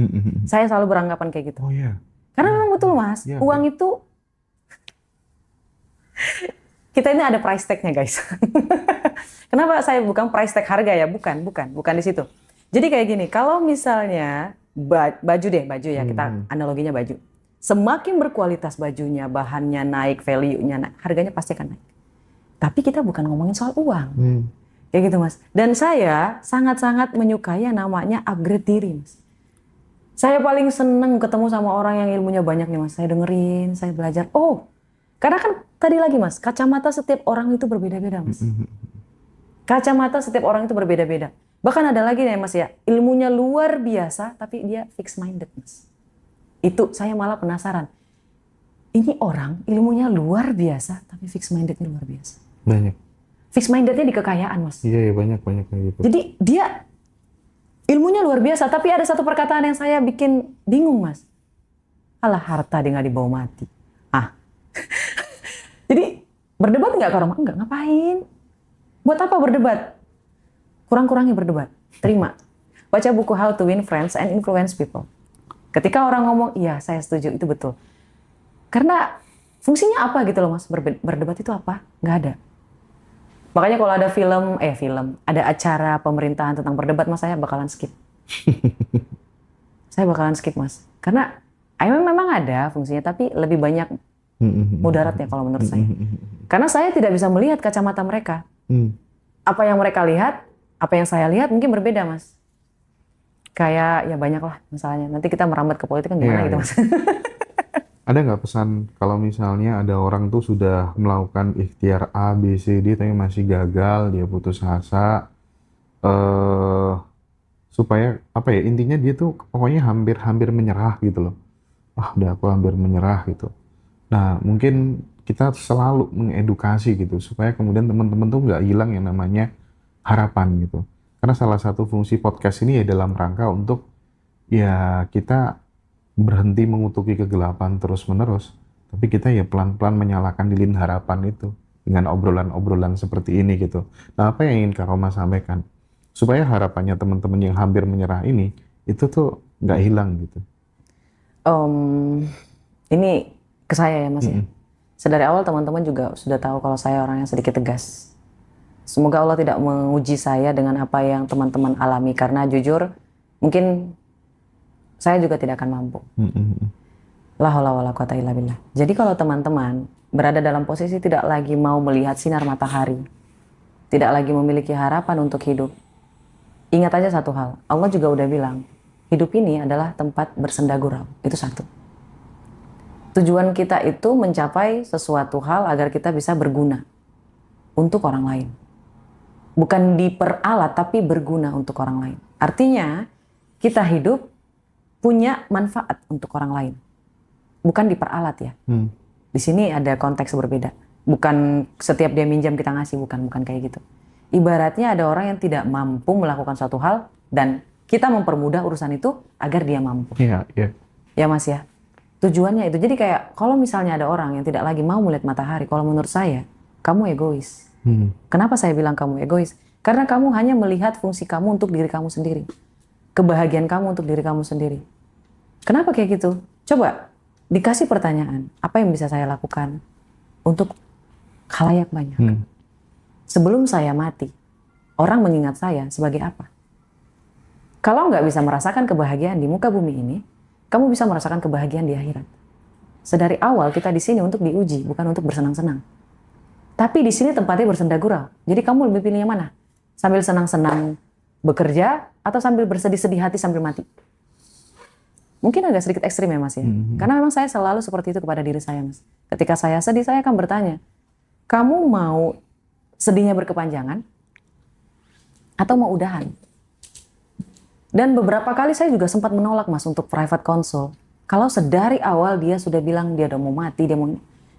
Saya selalu beranggapan kayak gitu. oh iya. Karena memang betul, Mas. Iya, Uang itu, kita ini ada price tag-nya, guys. Kenapa saya bukan price tag harga ya? Bukan di situ. Jadi kayak gini, kalau misalnya baju ya, kita analoginya baju. Semakin berkualitas bajunya, bahannya naik, value-nya naik, harganya pasti akan naik. Tapi kita bukan ngomongin soal uang. Kayak gitu, Mas. Dan saya sangat-sangat menyukai yang namanya upgrade diri, Mas. Saya paling seneng ketemu sama orang yang ilmunya banyak nih, Mas. Saya dengerin, saya belajar. Oh, karena kan tadi lagi, Mas, kacamata setiap orang itu berbeda-beda, Mas. Kacamata setiap orang itu berbeda-beda. Bahkan ada lagi nih, Mas ya, ilmunya luar biasa, tapi dia fixed minded, Mas. Itu saya malah penasaran. Ini orang ilmunya luar biasa, tapi fixed mindednya luar biasa. Banyak. Fixed mindednya di kekayaan, Mas. Iya, banyak kayak gitu. Jadi dia ilmunya luar biasa, tapi ada satu perkataan yang saya bikin bingung, Mas. Alah, harta dia nggak dibawa mati. Jadi berdebat nggak Kak Roma? Enggak, ngapain? Buat apa berdebat? Kurang-kurangi berdebat. Terima. Baca buku How to Win Friends and Influence People. Ketika orang ngomong, iya saya setuju, itu betul. Karena fungsinya apa gitu loh, Mas? Berdebat itu apa? Nggak ada. Makanya kalau ada ada acara pemerintahan tentang berdebat, Mas, saya bakalan skip. Saya bakalan skip, Mas. Karena memang ada fungsinya, tapi lebih banyak mudaratnya kalau menurut saya. Karena saya tidak bisa melihat kacamata mereka. Apa yang mereka lihat, apa yang saya lihat mungkin berbeda, Mas. Kayak ya banyak lah masalahnya. Nanti kita merambat ke politik kan gimana gitu, Mas. Ada nggak pesan kalau misalnya ada orang tuh sudah melakukan ikhtiar A, B, C, D tapi masih gagal, dia putus asa, eh supaya apa ya, intinya dia tuh pokoknya hampir-hampir menyerah gitu loh. Ah, udah aku hampir menyerah gitu. Nah, mungkin kita selalu mengedukasi gitu supaya kemudian teman-teman tuh nggak hilang yang namanya harapan gitu. Karena salah satu fungsi podcast ini ya dalam rangka untuk ya kita berhenti mengutuki kegelapan terus-menerus, tapi kita ya pelan-pelan menyalakan lilin harapan itu dengan obrolan-obrolan seperti ini gitu. Nah, apa yang ingin Kak Roma sampaikan? Supaya harapannya teman-teman yang hampir menyerah ini, itu tuh nggak hilang gitu. Em, ini ke saya ya Mas ya. Mm-mm. Sedari awal teman-teman juga sudah tahu kalau saya orang yang sedikit tegas. Semoga Allah tidak menguji saya dengan apa yang teman-teman alami, karena jujur mungkin saya juga tidak akan mampu. Mm-mm. La haula wala quwata illa billah. Jadi kalau teman-teman berada dalam posisi tidak lagi mau melihat sinar matahari, tidak lagi memiliki harapan untuk hidup, ingat aja satu hal, Allah juga udah bilang, hidup ini adalah tempat bersenda gurau. Itu satu. Tujuan kita itu mencapai sesuatu hal agar kita bisa berguna untuk orang lain. Bukan diperalat, tapi berguna untuk orang lain. Artinya, kita hidup punya manfaat untuk orang lain. Bukan diperalat ya. Hmm. Di sini ada konteks berbeda. Bukan setiap dia minjam kita ngasih, bukan kayak gitu. Ibaratnya ada orang yang tidak mampu melakukan suatu hal dan kita mempermudah urusan itu agar dia mampu. Iya, iya. Ya Mas ya. Tujuannya itu. Jadi kayak kalau misalnya ada orang yang tidak lagi mau melihat matahari, kalau menurut saya, kamu egois. Kenapa saya bilang kamu egois? Karena kamu hanya melihat fungsi kamu untuk diri kamu sendiri. Kebahagiaan kamu untuk diri kamu sendiri. Kenapa kayak gitu? Coba dikasih pertanyaan, apa yang bisa saya lakukan untuk khalayak banyak? Sebelum saya mati, orang mengingat saya sebagai apa? Kalau nggak bisa merasakan kebahagiaan di muka bumi ini, kamu bisa merasakan kebahagiaan di akhirat. Sedari awal kita di sini untuk diuji, bukan untuk bersenang-senang. Tapi di sini tempatnya bersenda gurau. Jadi kamu lebih pilih yang mana? Sambil senang-senang bekerja atau sambil bersedih-sedih hati sambil mati? Mungkin agak sedikit ekstrim ya Mas ya. Karena memang saya selalu seperti itu kepada diri saya Mas. Ketika saya sedih, saya akan bertanya, kamu mau sedihnya berkepanjangan atau mau udahan? Dan beberapa kali saya juga sempat menolak Mas untuk private consult. Kalau sedari awal dia sudah bilang dia udah mau mati,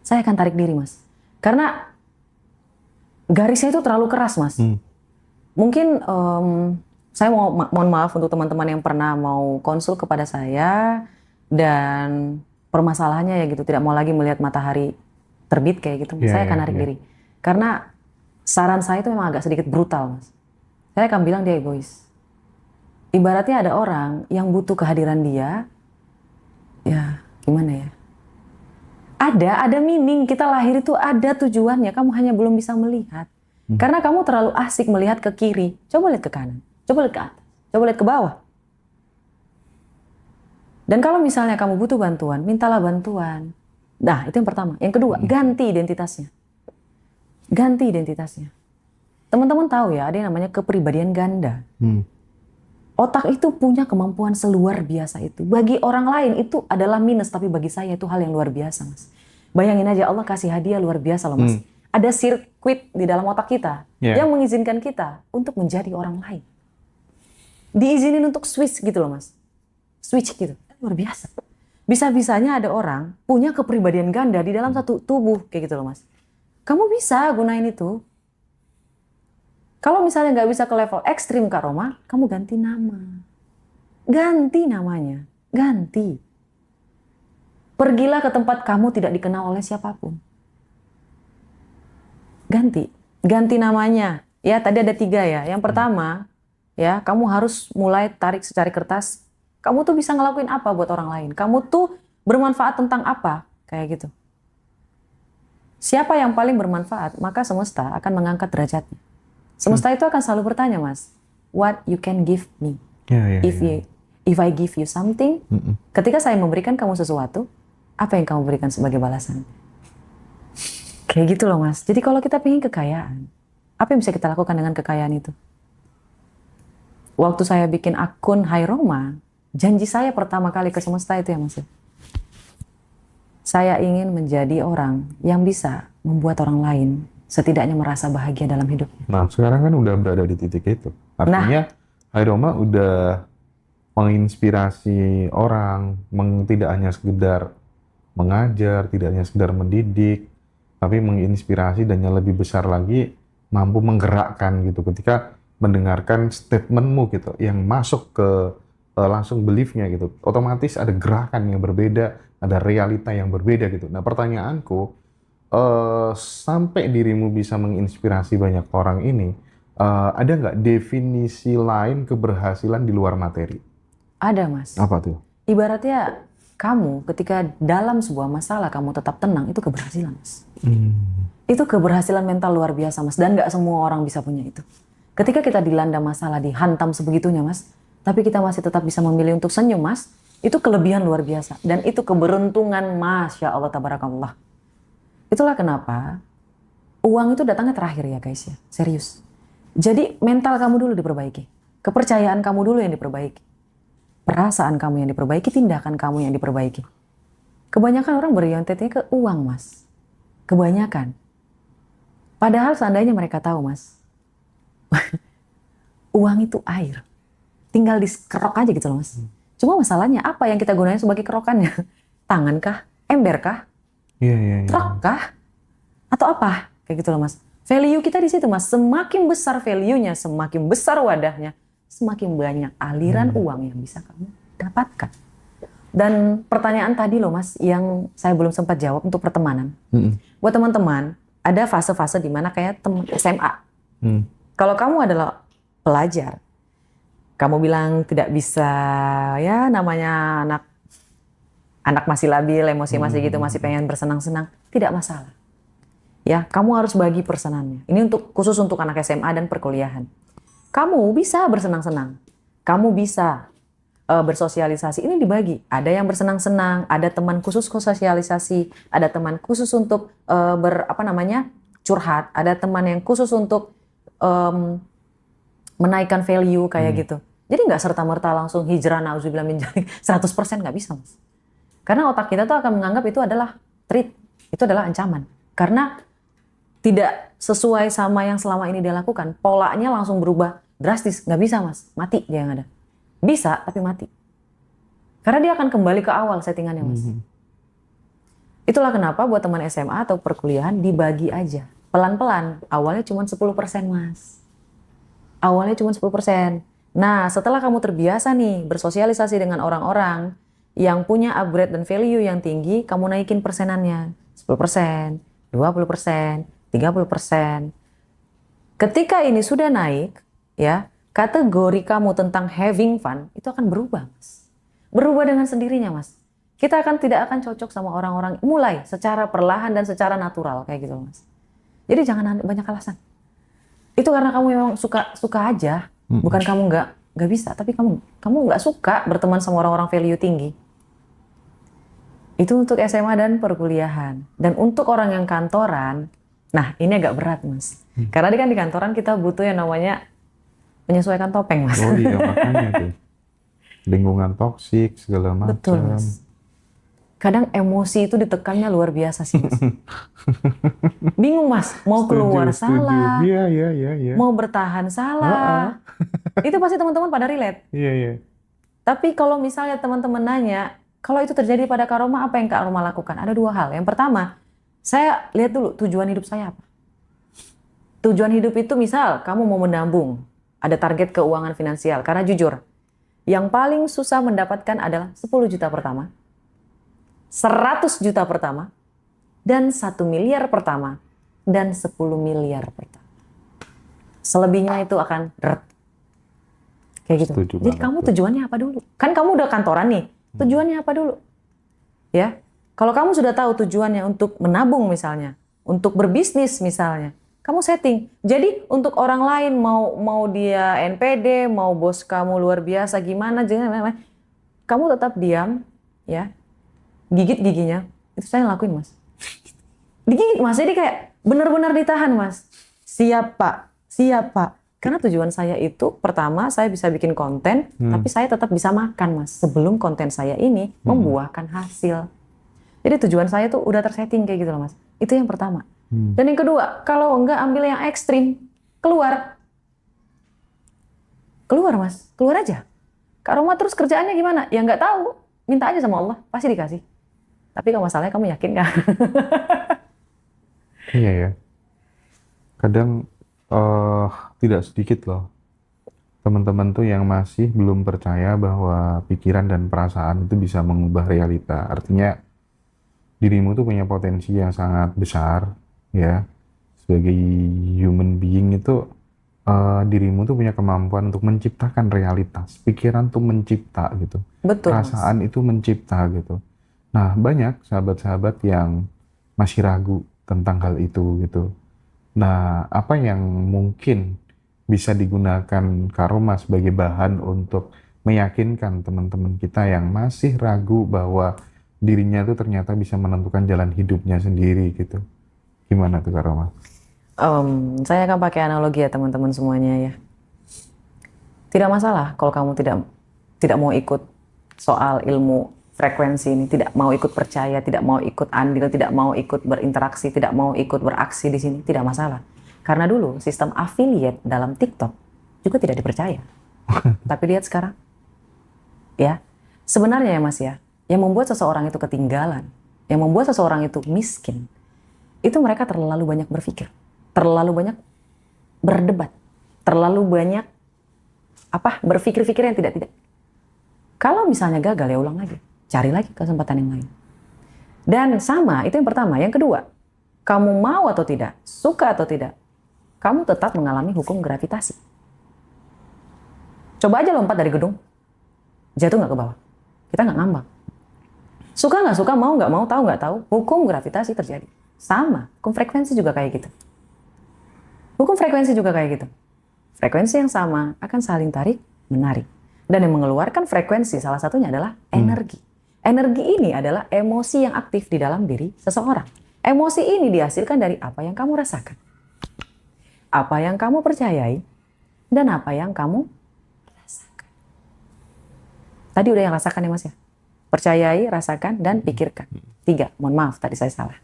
saya akan tarik diri Mas. Karena garisnya itu terlalu keras Mas. Mungkin saya mohon maaf untuk teman-teman yang pernah mau konsul kepada saya dan permasalahannya ya gitu, tidak mau lagi melihat matahari terbit kayak gitu. Saya akan narik diri. Karena saran saya itu memang agak sedikit brutal Mas. Saya akan bilang dia egois. Ibaratnya ada orang yang butuh kehadiran dia, ya gimana ya? Ada meaning, kita lahir itu ada tujuannya, kamu hanya belum bisa melihat. Karena kamu terlalu asik melihat ke kiri, coba lihat ke kanan, coba lihat ke atas, coba lihat ke bawah. Dan kalau misalnya kamu butuh bantuan, mintalah bantuan. Nah, itu yang pertama. Yang kedua, ganti identitasnya. Ganti identitasnya. Teman-teman tahu ya, ada yang namanya kepribadian ganda. Otak itu punya kemampuan seluar biasa itu. Bagi orang lain itu adalah minus, tapi bagi saya itu hal yang luar biasa, Mas. Bayangin aja Allah kasih hadiah luar biasa loh, Mas. Ada sirkuit di dalam otak kita yang mengizinkan kita untuk menjadi orang lain. Diizinin untuk switch gitu loh, Mas. Switch gitu. Luar biasa. Bisa-bisanya ada orang punya kepribadian ganda di dalam satu tubuh kayak gitu loh, Mas. Kamu bisa gunain itu. Kalau misalnya nggak bisa ke level ekstrim Kak Roma, kamu ganti nama. Ganti namanya. Ganti. Pergilah ke tempat kamu tidak dikenal oleh siapapun. Ganti. Ganti namanya. Ya, tadi ada 3 ya. Yang pertama, ya, kamu harus mulai tarik secari kertas. Kamu tuh bisa ngelakuin apa buat orang lain? Kamu tuh bermanfaat tentang apa? Kayak gitu. Siapa yang paling bermanfaat, maka semesta akan mengangkat derajatnya. Semesta itu akan selalu bertanya, Mas, what you can give me? If I give you something, ketika saya memberikan kamu sesuatu, apa yang kamu berikan sebagai balasan? Kayak gitu loh, Mas. Jadi kalau kita pengen kekayaan, apa yang bisa kita lakukan dengan kekayaan itu? Waktu saya bikin akun Hai Roma, janji saya pertama kali ke semesta itu ya, Mas. Saya ingin menjadi orang yang bisa membuat orang lain setidaknya merasa bahagia dalam hidup. Nah, sekarang kan udah berada di titik itu. Artinya, Hai Roma udah menginspirasi orang, tidak hanya sekedar mengajar, tidak hanya sekedar mendidik, tapi menginspirasi dan yang lebih besar lagi mampu menggerakkan gitu ketika mendengarkan statementmu gitu yang masuk ke langsung beliefnya gitu. Otomatis ada gerakan yang berbeda, ada realita yang berbeda gitu. Nah, pertanyaanku, sampai dirimu bisa menginspirasi banyak orang ini, ada nggak definisi lain keberhasilan di luar materi? Ada, Mas. Apa tuh? Ibaratnya kamu ketika dalam sebuah masalah kamu tetap tenang, itu keberhasilan, Mas. Itu keberhasilan mental luar biasa, Mas. Dan nggak semua orang bisa punya itu. Ketika kita dilanda masalah, dihantam sebegitunya, Mas, tapi kita masih tetap bisa memilih untuk senyum, Mas, itu kelebihan luar biasa. Dan itu keberuntungan, Masya Allah, tabarakallah. Itulah kenapa uang itu datangnya terakhir ya, guys ya. Serius. Jadi mental kamu dulu diperbaiki. Kepercayaan kamu dulu yang diperbaiki. Perasaan kamu yang diperbaiki, tindakan kamu yang diperbaiki. Kebanyakan orang berorientasinya ke uang, Mas. Kebanyakan. Padahal seandainya mereka tahu, Mas, uang itu air. Tinggal dikerok aja gitu loh, Mas. Cuma masalahnya apa yang kita gunakan sebagai kerokannya? Tangan kah? Ember kah? Iya. Truk kah? Atau apa? Kayak gitu loh, Mas. Value kita di situ, Mas. Semakin besar value-nya, semakin besar wadahnya, semakin banyak aliran uang yang bisa kamu dapatkan. Dan pertanyaan tadi loh, Mas, yang saya belum sempat jawab untuk pertemanan. Buat teman-teman, ada fase-fase di mana kayak teman SMA. Kalau kamu adalah pelajar, kamu bilang tidak bisa, ya namanya anak masih labil, emosi masih gitu, masih pengen bersenang-senang, tidak masalah. Ya, kamu harus bagi persenannya. Ini khusus untuk anak SMA dan perkuliahan. Kamu bisa bersenang-senang, kamu bisa bersosialisasi. Ini dibagi. Ada yang bersenang-senang, ada teman khusus sosialisasi, ada teman khusus untuk curhat, ada teman yang khusus untuk menaikkan value kayak gitu. Jadi nggak serta-merta langsung hijrah na'udzubillah min dzalik 100% nggak bisa, Mas. Karena otak kita tuh akan menganggap itu adalah threat, itu adalah ancaman. Karena tidak sesuai sama yang selama ini dia lakukan, polanya langsung berubah drastis, nggak bisa, Mas. Mati dia yang ada. Bisa, tapi mati. Karena dia akan kembali ke awal settingannya, Mas. Itulah kenapa buat teman SMA atau perkuliahan dibagi aja. Pelan-pelan, awalnya cuma 10%, Mas. Awalnya cuma 10%. Nah, setelah kamu terbiasa nih bersosialisasi dengan orang-orang yang punya upgrade dan value yang tinggi, kamu naikin persenannya. 10%, 20%, 30%. Ketika ini sudah naik, ya, kategori kamu tentang having fun itu akan berubah, Mas. Berubah dengan sendirinya, Mas. Kita tidak akan cocok sama orang-orang mulai secara perlahan dan secara natural kayak gitu, Mas. Jadi jangan banyak alasan. Itu karena kamu memang suka aja, bukan kamu nggak bisa, tapi kamu nggak suka berteman sama orang-orang value tinggi. Itu untuk SMA dan perkuliahan. Dan untuk orang yang kantoran, nah ini agak berat, Mas. Karena kan di kantoran kita butuh yang namanya menyesuaikan topeng, Mas. Oh iya, makanya tuh. Lingkungan toksik, segala macam. Betul, Mas. Kadang emosi itu ditekannya luar biasa sih, Mas. Bingung, Mas. Mau keluar salah. Iya. Mau bertahan salah. Itu pasti teman-teman pada relate. Iya. Tapi kalau misalnya teman-teman nanya, kalau itu terjadi pada Kak Roma, apa yang Kak Roma lakukan? Ada dua hal. Yang pertama, saya lihat dulu tujuan hidup saya apa. Tujuan hidup itu misal kamu mau menabung, ada target keuangan finansial. Karena jujur, yang paling susah mendapatkan adalah 10 juta pertama, 100 juta pertama, dan 1 miliar pertama, dan 10 miliar pertama. Selebihnya itu akan kayak gitu. Setuju Jadi banget kamu tuh. tujuannya apa dulu? Kan kamu udah kantoran nih, tujuannya apa dulu? Ya, kalau kamu sudah tahu tujuannya untuk menabung misalnya, untuk berbisnis misalnya, kamu setting. Jadi untuk orang lain mau dia NPD, mau bos kamu luar biasa gimana, kamu tetap diam, ya, gigit giginya. Itu saya lakuin, Mas. Digigit, Mas. Jadi kayak benar-benar ditahan, Mas. Siap, Pak. Siap, Pak. Karena tujuan saya itu, pertama saya bisa bikin konten, tapi saya tetap bisa makan, Mas. Sebelum konten saya ini membuahkan hasil. Jadi tujuan saya tuh udah tersetting kayak gitu loh Mas. Itu yang pertama. Hmm. Dan yang kedua, kalau enggak ambil yang ekstrim, keluar. Keluar Mas, keluar aja. Kak Roma terus kerjaannya gimana? Ya nggak tahu, minta aja sama Allah, pasti dikasih. Tapi kalau masalahnya kamu yakin nggak? Iya ya. Kadang tidak sedikit loh teman-teman tuh yang masih belum percaya bahwa pikiran dan perasaan itu bisa mengubah realita. Artinya dirimu tuh punya potensi yang sangat besar ya. Sebagai human being itu dirimu tuh punya kemampuan untuk menciptakan realitas. Pikiran tuh mencipta gitu. Betul Mas. Perasaan itu mencipta gitu. Nah, banyak sahabat-sahabat yang masih ragu tentang hal itu gitu. Nah, apa yang mungkin bisa digunakan Kak Roma sebagai bahan untuk meyakinkan teman-teman kita yang masih ragu bahwa dirinya itu ternyata bisa menentukan jalan hidupnya sendiri gitu. Gimana tuh Kak Roma? Saya akan pakai analogi ya teman-teman semuanya ya. Tidak masalah kalau kamu tidak mau ikut soal ilmu frekuensi ini, tidak mau ikut percaya, tidak mau ikut andil, tidak mau ikut berinteraksi, tidak mau ikut beraksi di sini, tidak masalah. Karena dulu sistem affiliate dalam TikTok juga tidak dipercaya. Tapi lihat sekarang, ya sebenarnya ya Mas ya, yang membuat seseorang itu ketinggalan, yang membuat seseorang itu miskin, itu mereka terlalu banyak berpikir, terlalu banyak berdebat, terlalu banyak berpikir-pikir yang tidak. Kalau misalnya gagal ya ulang lagi, cari lagi kesempatan yang lain. Dan sama, itu yang pertama. Yang kedua, kamu mau atau tidak, suka atau tidak, kamu tetap mengalami hukum gravitasi. Coba aja lompat dari gedung, jatuh nggak ke bawah, kita nggak ngambang. Suka nggak suka, mau nggak mau, tahu nggak tahu, hukum gravitasi terjadi. Sama, hukum frekuensi juga kayak gitu. Hukum frekuensi juga kayak gitu. Frekuensi yang sama akan saling tarik, menarik. Dan yang mengeluarkan frekuensi salah satunya adalah energi. Energi ini adalah emosi yang aktif di dalam diri seseorang. Emosi ini dihasilkan dari apa yang kamu rasakan, apa yang kamu percayai, dan apa yang kamu rasakan. Tadi udah yang rasakan ya Mas ya? Percayai, rasakan, dan pikirkan. 3, mohon maaf tadi saya salah.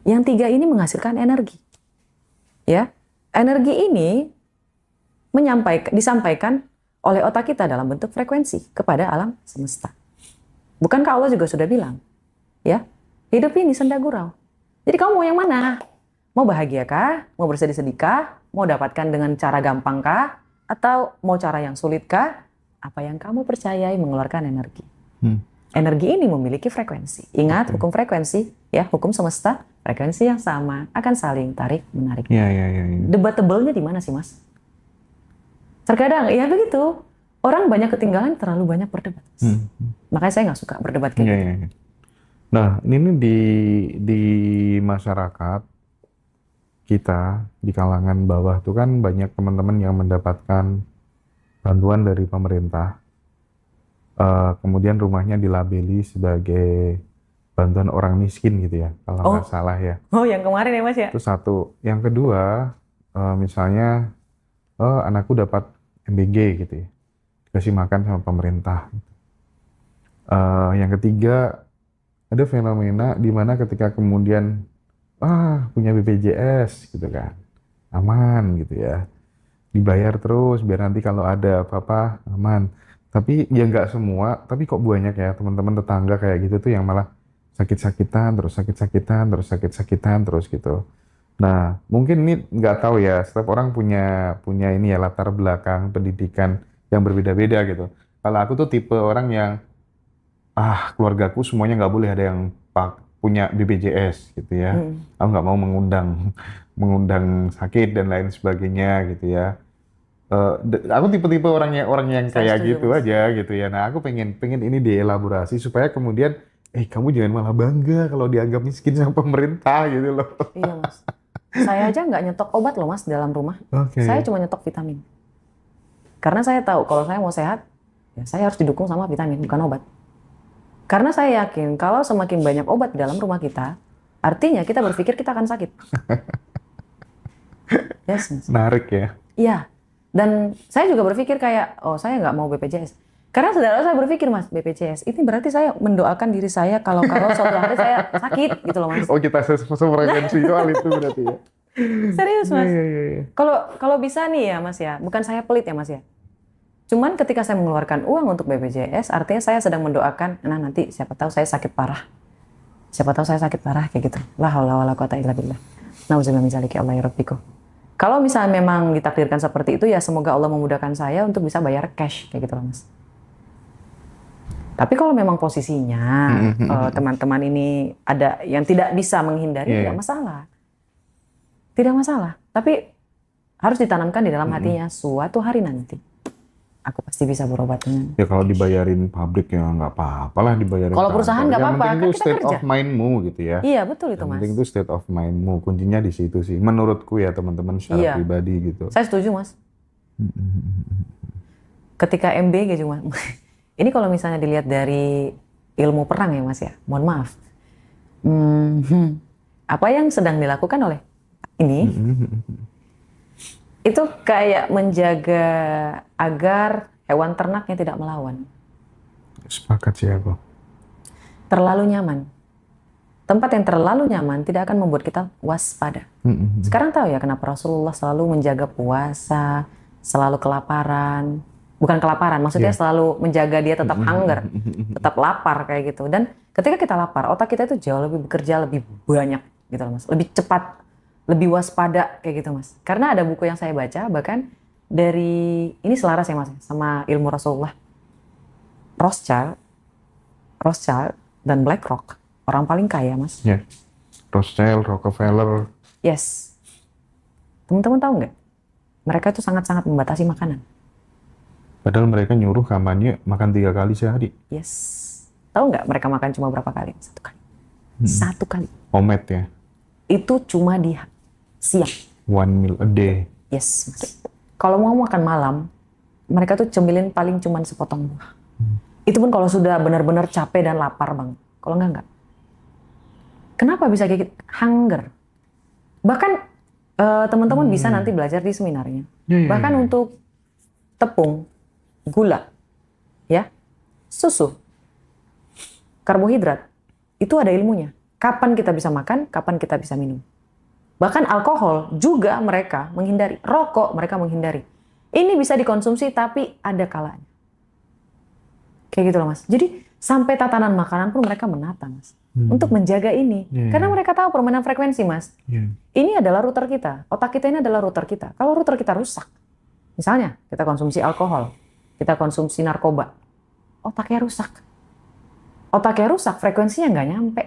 Yang 3 ini menghasilkan energi. Ya, energi ini disampaikan oleh otak kita dalam bentuk frekuensi kepada alam semesta. Bukankah Allah juga sudah bilang, ya, hidup ini senda gurau. Jadi kamu mau yang mana? Mau bahagia kah? Mau bersedih-sedih kah? Mau dapatkan dengan cara gampang kah? Atau mau cara yang sulit kah? Apa yang kamu percayai mengeluarkan energi. Energi ini memiliki frekuensi. Ingat hukum frekuensi, ya, hukum semesta, frekuensi yang sama akan saling tarik menarik. Ya. Debatable-nya di mana sih Mas? Terkadang ya begitu, orang banyak ketinggalan terlalu banyak berdebat. Makanya saya nggak suka berdebat kayak gitu. Ya. Nah, ini di masyarakat kita, di kalangan bawah tuh kan banyak teman-teman yang mendapatkan bantuan dari pemerintah. Kemudian rumahnya dilabeli sebagai bantuan orang miskin gitu ya, kalau nggak salah ya. Oh, yang kemarin ya Mas ya? Itu satu. Yang kedua, misalnya, anakku dapat MBG gitu ya, dikasih makan sama pemerintah. Yang ketiga, ada fenomena di mana ketika kemudian punya BPJS gitu kan, aman gitu ya, dibayar terus biar nanti kalau ada apa-apa aman. Tapi ya nggak semua, tapi kok banyak ya teman-teman tetangga kayak gitu tuh yang malah sakit-sakitan terus gitu. Nah, mungkin ini nggak tahu ya, setiap orang punya ini ya, latar belakang pendidikan yang berbeda-beda gitu. Kalau aku tuh tipe orang yang keluargaku semuanya nggak boleh ada yang punya BPJS gitu ya. Aku nggak mau mengundang sakit dan lain sebagainya gitu ya. Aku tipe-tipe orang yang kayak gitu Mas. Aja gitu ya. Nah, aku pengen ini dielaborasi supaya kemudian kamu jangan malah bangga kalau dianggap miskin sama pemerintah gitu loh. Iya Mas. Saya aja nggak nyetok obat loh Mas dalam rumah. Saya cuma nyetok vitamin. Karena saya tahu kalau saya mau sehat, ya saya harus didukung sama vitamin, bukan obat. Karena saya yakin kalau semakin banyak obat di dalam rumah kita, artinya kita berpikir kita akan sakit. Yes, Mas. Menarik ya. Iya. Dan saya juga berpikir kayak, saya nggak mau BPJS. Karena saudara saya berpikir, Mas, BPJS, ini berarti saya mendoakan diri saya kalau suatu hari saya sakit gitu loh, Mas. Oh, kita sefrekuensi soal itu berarti ya. Serius, Mas. Iya, iya, iya. Kalau bisa nih ya, Mas ya, bukan saya pelit ya, Mas ya. Cuman ketika saya mengeluarkan uang untuk BPJS, artinya saya sedang mendoakan, nah nanti siapa tahu saya sakit parah. Siapa tahu saya sakit parah kayak gitu. La haula wala quwata illa billah. Nauzubillah min dzalika Allah ya rabbiku. Kalau misalnya memang ditakdirkan seperti itu ya semoga Allah memudahkan saya untuk bisa bayar cash kayak gitu loh, Mas. Tapi kalau memang posisinya teman-teman ini ada yang tidak bisa menghindari, tidak masalah. Tidak masalah. Tapi harus ditanamkan di dalam hatinya suatu hari nanti aku pasti bisa berobat dengan. Ya kalau dibayarin pabrik ya nggak apa-apa lah dibayarin. Kalau perusahaan nggak apa-apa, kan kita itu state kerja. of mindmu gitu ya. Iya betul itu, Yang Mas. penting itu state of mindmu, kuncinya di situ sih. Menurutku ya teman-teman secara pribadi gitu. Saya setuju, Mas. Ketika MBG cuma, ini kalau misalnya dilihat dari ilmu perang ya, Mas ya, mohon maaf. Apa yang sedang dilakukan oleh ini itu kayak menjaga agar hewan ternaknya tidak melawan. Sepakat sih aku. Terlalu nyaman. Tempat yang terlalu nyaman tidak akan membuat kita waspada. Sekarang tahu ya kenapa Rasulullah selalu menjaga puasa, selalu kelaparan. Bukan kelaparan, maksudnya selalu menjaga dia tetap hunger, tetap lapar kayak gitu. Dan ketika kita lapar, otak kita itu jauh lebih bekerja lebih banyak gitu loh, Mas. Lebih cepat, lebih waspada kayak gitu, Mas. Karena ada buku yang saya baca bahkan dari ini selaras ya, Mas, sama ilmu Rasulullah. Rothschild dan BlackRock, orang paling kaya, Mas. Ya. Rothschild, Rockefeller. Yes. Teman-teman tahu nggak? Mereka itu sangat-sangat membatasi makanan. Padahal mereka nyuruh kampanye makan 3 kali sehari. Yes. Tahu nggak mereka makan cuma berapa kali? 1 kali. 1 kali. Omet ya. Itu cuma di siang. 1 meal a day. Yes, Mas. Kalau mau makan malam, mereka tuh cemilin paling cuma sepotong buah. Itu pun kalau sudah benar-benar capek dan lapar banget. Kalau enggak. Kenapa bisa kayak gitu? Hunger. Bahkan teman-teman bisa nanti belajar di seminarnya. Bahkan untuk tepung, gula, ya, susu, karbohidrat, itu ada ilmunya. Kapan kita bisa makan, kapan kita bisa minum. Bahkan alkohol juga mereka menghindari. Rokok mereka menghindari. Ini bisa dikonsumsi tapi ada kalanya. Kayak gitu loh, Mas. Jadi sampai tatanan makanan pun mereka menata, Mas. Untuk menjaga ini. Karena mereka tahu permainan frekuensi, Mas. Ini adalah router kita. Otak kita ini adalah router kita. Kalau router kita rusak, misalnya kita konsumsi alkohol, kita konsumsi narkoba, otaknya rusak. Otaknya rusak, frekuensinya nggak nyampe.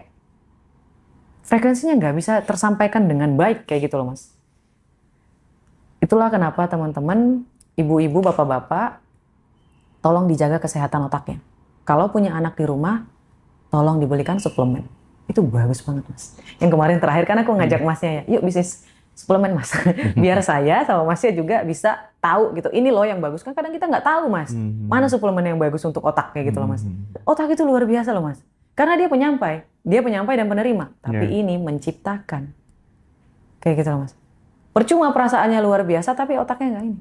Frekuensinya nggak bisa tersampaikan dengan baik kayak gitu loh, Mas. Itulah kenapa teman-teman, ibu-ibu, bapak-bapak, tolong dijaga kesehatan otaknya. Kalau punya anak di rumah, tolong dibelikan suplemen. Itu bagus banget, Mas. Yang kemarin terakhir kan aku ngajak Masnya ya, yuk bisnis suplemen, Mas. Biar saya sama Masnya juga bisa tahu gitu. Ini loh yang bagus. Kan kadang kita nggak tahu, Mas. Mana suplemen yang bagus untuk otak kayak gitu loh, Mas. Otak itu luar biasa loh, Mas. Karena dia penyampai. Dia penyampai dan penerima. Tapi ini menciptakan. Kayak gitu loh, Mas. Percuma perasaannya luar biasa, tapi otaknya nggak ini.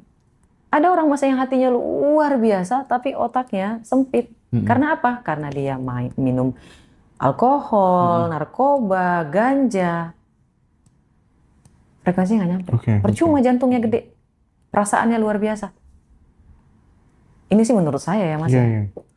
Ada orang, Mas, yang hatinya luar biasa, tapi otaknya sempit. Karena apa? Karena dia minum alkohol, narkoba, ganja. Frekuensinya nggak nyampe. Percuma jantungnya gede. Perasaannya luar biasa. Ini sih menurut saya ya, Mas.